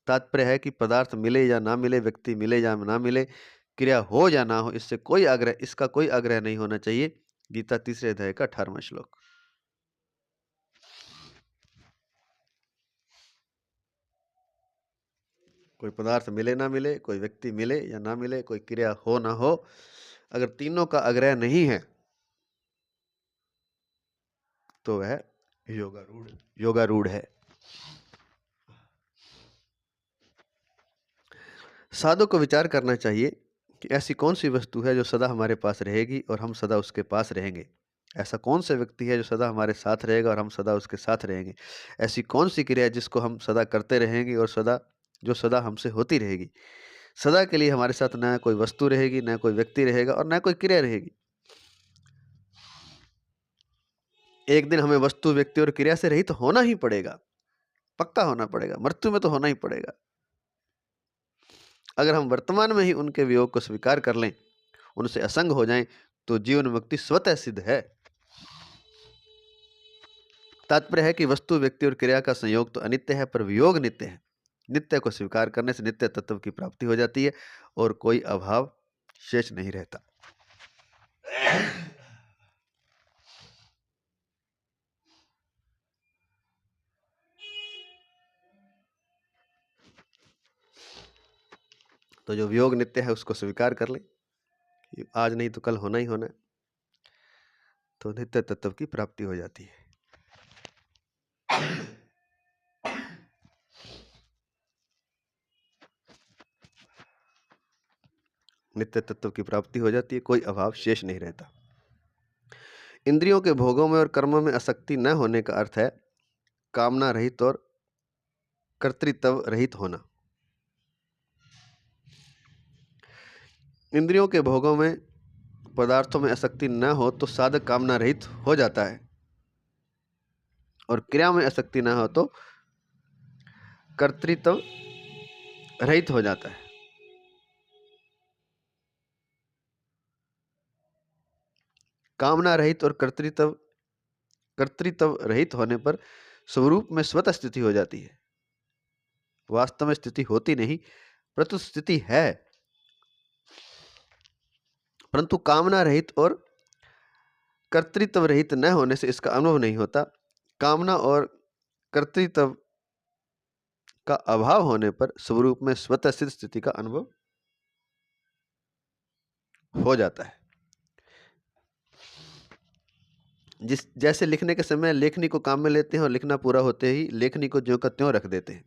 तात्पर्य है कि पदार्थ मिले या ना मिले, व्यक्ति मिले या ना मिले, क्रिया हो या ना हो, इसका कोई आग्रह नहीं होना चाहिए। गीता 3 अध्याय का 18वां श्लोक। कोई पदार्थ मिले ना मिले, कोई व्यक्ति मिले या ना मिले, कोई क्रिया हो ना हो, अगर तीनों का आग्रह नहीं है तो वह योगारूढ़ है। साधक को विचार करना चाहिए कि ऐसी कौन सी वस्तु है जो सदा हमारे पास रहेगी और हम सदा उसके पास रहेंगे। ऐसा कौन सा व्यक्ति है जो सदा हमारे साथ रहेगा और हम सदा उसके साथ रहेंगे। ऐसी कौन सी क्रिया है जिसको हम सदा करते रहेंगे और जो सदा हमसे होती रहेगी। सदा के लिए हमारे साथ न कोई वस्तु रहेगी, न कोई व्यक्ति रहेगा और न कोई क्रिया रहेगी। एक दिन हमें वस्तु, व्यक्ति और क्रिया से रहित होना ही पड़ेगा, पक्का होना पड़ेगा, मृत्यु में तो होना ही पड़ेगा। अगर हम वर्तमान में ही उनके वियोग को स्वीकार कर लें, उनसे असंग हो जाएं, तो जीवन मुक्ति स्वतः सिद्ध है। तात्पर्य है कि वस्तु, व्यक्ति और क्रिया का संयोग तो अनित्य है, पर वियोग नित्य है। नित्य को स्वीकार करने से नित्य तत्व की प्राप्ति हो जाती है और कोई अभाव शेष नहीं रहता। तो जो वियोग नित्य है उसको स्वीकार कर ले, आज नहीं तो कल होना ही होना है, तो नित्य तत्व की प्राप्ति हो जाती है। नित्य तत्व की प्राप्ति हो जाती है, कोई अभाव शेष नहीं रहता। इंद्रियों के भोगों में और कर्मों में आसक्ति न होने का अर्थ है कामना रहित और कर्तृत्व रहित होना। इंद्रियों के भोगों में, पदार्थों में आसक्ति न हो तो साधक कामना रहित हो जाता है, और क्रिया में आसक्ति न हो तो कर्तृत्व रहित हो जाता है। कामना रहित और कर्तृत्व रहित होने पर स्वरूप में स्वतः स्थिति हो जाती है। वास्तव में स्थिति होती नहीं, परंतु स्थिति है। परंतु कामना रहित और कर्तृत्व रहित न होने से इसका अनुभव नहीं होता। कामना और कर्तृत्व का अभाव होने पर स्वरूप में स्वतः सिद्ध स्थिति का अनुभव हो जाता है। जैसे लिखने के समय लेखनी को काम में लेते हैं और लिखना पूरा होते ही लेखनी को ज्यों का त्यों रख देते हैं,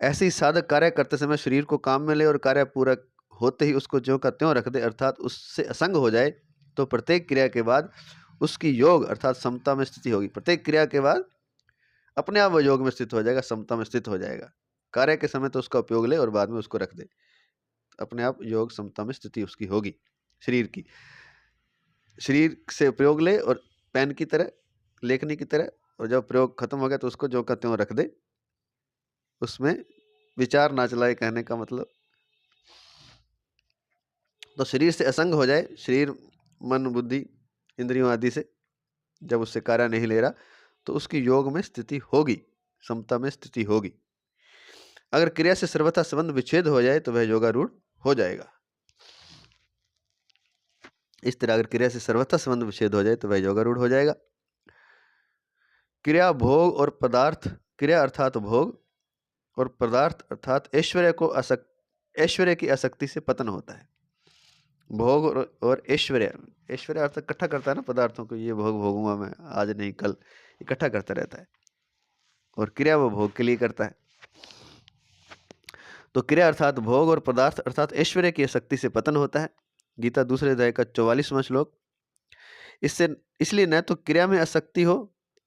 ऐसे ही साधक कार्य करते समय शरीर को काम में ले और कार्य पूरा होते ही उसको ज्यों का त्यों रख दे, अर्थात उससे असंग हो जाए, तो प्रत्येक क्रिया के बाद उसकी योग अर्थात समता में स्थिति होगी। प्रत्येक क्रिया के बाद अपने आप वो योग में स्थित हो जाएगा, समता में स्थित हो जाएगा। कार्य के समय तो उसका उपयोग ले और बाद में उसको रख दे, अपने आप योग समता में स्थिति उसकी होगी। शरीर से उपयोग ले और पेन की तरह, लेखनी की तरह, और जब प्रयोग खत्म हो गया तो उसको ज्यों का त्यों रख दे, उसमें विचार ना चलाए, कहने का मतलब। तो शरीर से असंग हो जाए, शरीर मन बुद्धि इंद्रियों आदि से जब उससे कार्य नहीं ले रहा, तो उसकी योग में स्थिति होगी, समता में स्थिति होगी। अगर क्रिया से सर्वथा संबंध विच्छेद हो जाए तो वह योगारूढ़ हो जाएगा। इस तरह अगर क्रिया से सर्वथा संबंध विच्छेद हो जाए तो वह योगारूढ़ हो जाएगा। क्रिया भोग और पदार्थ, क्रिया अर्थात भोग और पदार्थ अर्थात ऐश्वर्य की आसक्ति से पतन होता है। भोग और ऐश्वर्य अर्थात इकट्ठा करता है ना पदार्थों को, ये भोग भोगूंगा मैं, आज नहीं कल, इकट्ठा करता रहता है, और क्रिया वो भोग के लिए करता है। तो क्रिया अर्थात भोग और पदार्थ अर्थात ऐश्वर्य की आसक्ति से पतन होता है। गीता दूसरे अध्याय का 44वां श्लोक। इसलिए न तो क्रिया में आसक्ति हो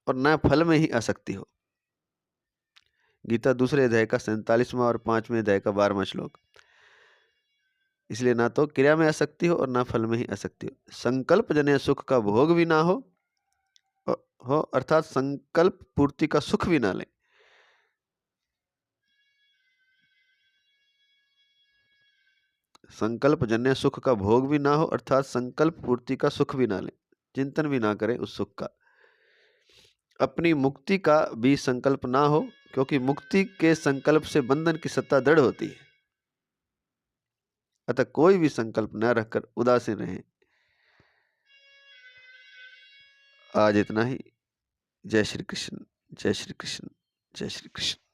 और न फल में ही आसक्ति हो। गीता दूसरे अध्याय का 47वां और 5वें अध्याय का 12वां श्लोक। इसलिए ना तो क्रिया में आसक्ति हो और ना फल में ही आसक्ति हो। संकल्प जन्य सुख का भोग भी ना हो अर्थात संकल्प पूर्ति का सुख भी ना लें। संकल्प जन्य सुख का भोग भी ना हो अर्थात संकल्प पूर्ति का सुख भी ना लें, चिंतन भी ना करें उस सुख का। अपनी मुक्ति का भी संकल्प ना हो, क्योंकि मुक्ति के संकल्प से बंधन की सत्ता दृढ़ होती है। अतः कोई भी संकल्प न रखकर उदासीन रहें। आज इतना ही। जय श्री कृष्ण, जय श्री कृष्ण, जय श्री कृष्ण।